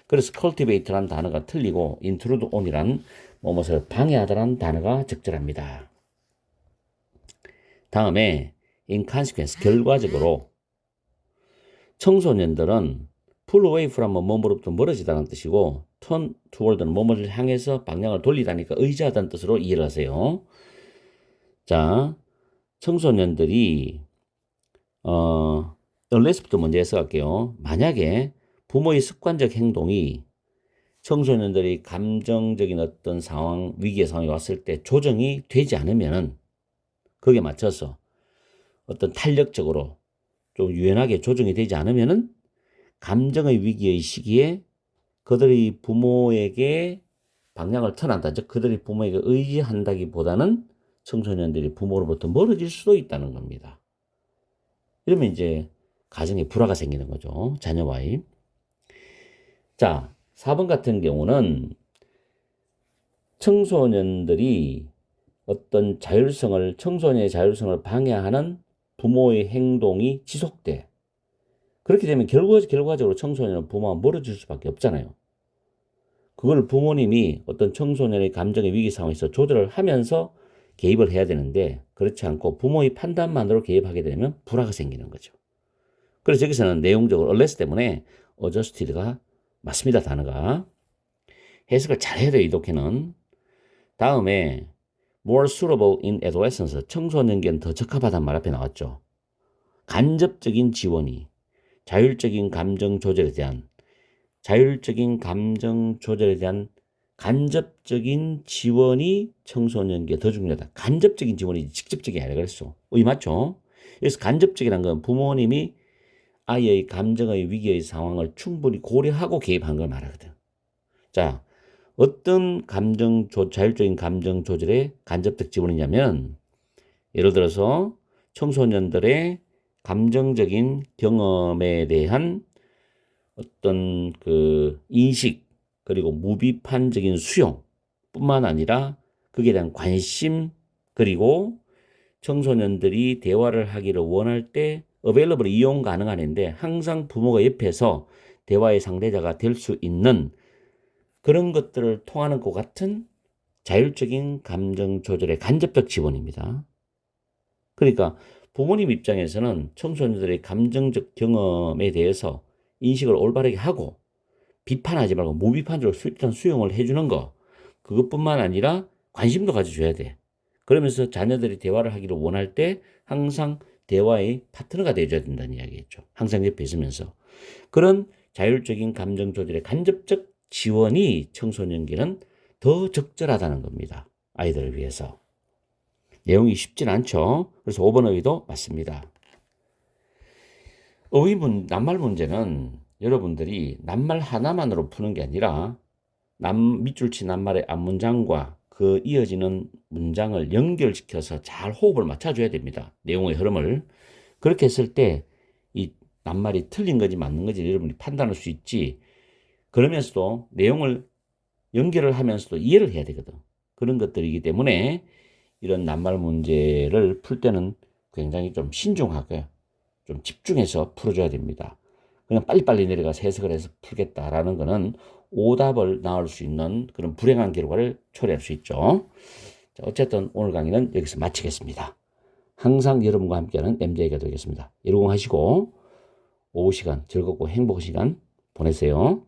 A: 그래서 cultivate라는 단어가 틀리고 intrude on이란 무엇을 방해하다라는 단어가 적절합니다. 다음에 in consequence, 결과적으로 청소년들은 pull away from 뭐뭐로부터 멀어지다는 뜻이고 turn toward는 뭐뭐를 향해서 방향을 돌리다니까 의지하다는 뜻으로 이해를 하세요. 자, 청소년들이 unless부터 먼저 해서 갈게요. 만약에 부모의 습관적 행동이 청소년들이 감정적인 어떤 상황, 위기의 상황이 왔을 때 조정이 되지 않으면은 거기에 맞춰서 어떤 탄력적으로 좀 유연하게 조정이 되지 않으면은 감정의 위기의 시기에 그들의 부모에게 방향을 턴한다. 즉 그들이 부모에게 의지한다기보다는 청소년들이 부모로부터 멀어질 수도 있다는 겁니다. 이러면 이제 가정에 불화가 생기는 거죠. 자녀와의. 자, 4번 같은 경우는 청소년들이 어떤 청소년의 자율성을 방해하는 부모의 행동이 지속돼. 그렇게 되면 결과적으로 청소년은 부모와 멀어질 수밖에 없잖아요. 그걸 부모님이 어떤 청소년의 감정의 위기 상황에서 조절을 하면서 개입을 해야 되는데 그렇지 않고 부모의 판단만으로 개입하게 되면 불화가 생기는 거죠. 그래서 여기서는 내용적으로 unless 때문에 adjusted가 맞습니다. 단어가. 해석을 잘 해야 돼요. 이 독해는. 다음에 more suitable in adolescence, 청소년기엔 더 적합하다는 말 앞에 나왔죠. 간접적인 지원이 자율적인 감정 조절에 대한 간접적인 지원이 청소년기에 더 중요하다. 간접적인 지원이 직접적이 아니라 그랬어. 맞죠? 그래서 간접적이라는 건 부모님이 아이의 감정의 위기의 상황을 충분히 고려하고 개입한 걸 말하거든. 자, 어떤 자율적인 감정 조절의 간접적 지원이냐면 예를 들어서 청소년들의 감정적인 경험에 대한 어떤 그 인식 그리고 무비판적인 수용 뿐만 아니라 그에 대한 관심 그리고 청소년들이 대화를 하기를 원할 때 available 이용 가능한 애인데 항상 부모가 옆에서 대화의 상대자가 될 수 있는 그런 것들을 통하는 것 같은 자율적인 감정 조절의 간접적 지원입니다. 그러니까 부모님 입장에서는 청소년들의 감정적 경험에 대해서 인식을 올바르게 하고 비판하지 말고 무비판적으로 일단 수용을 해주는 거 그것뿐만 아니라 관심도 가져줘야 돼. 그러면서 자녀들이 대화를 하기를 원할 때 항상 대화의 파트너가 되어줘야 된다는 이야기겠죠. 항상 옆에 있으면서. 그런 자율적인 감정 조절의 간접적 지원이 청소년기는 더 적절하다는 겁니다. 아이들을 위해서. 내용이 쉽진 않죠. 그래서 5번 어휘도 맞습니다. 낱말 문제는 여러분들이 낱말 하나만으로 푸는 게 아니라 밑줄치 낱말의 앞문장과 그 이어지는 문장을 연결시켜서 잘 호흡을 맞춰줘야 됩니다. 내용의 흐름을. 그렇게 했을 때 이 낱말이 틀린 건지 맞는 건지 여러분이 판단할 수 있지. 그러면서도 내용을 연결을 하면서도 이해를 해야 되거든. 그런 것들이기 때문에 이런 낱말 문제를 풀 때는 굉장히 좀 신중하게 좀 집중해서 풀어줘야 됩니다. 그냥 빨리빨리 내려가서 해석을 해서 풀겠다라는 거는 오답을 낳을 수 있는 그런 불행한 결과를 초래할 수 있죠. 자, 어쨌든 오늘 강의는 여기서 마치겠습니다. 항상 여러분과 함께하는 MJ가 되겠습니다. 여러분 하시고 오후 시간 즐겁고 행복한 시간 보내세요.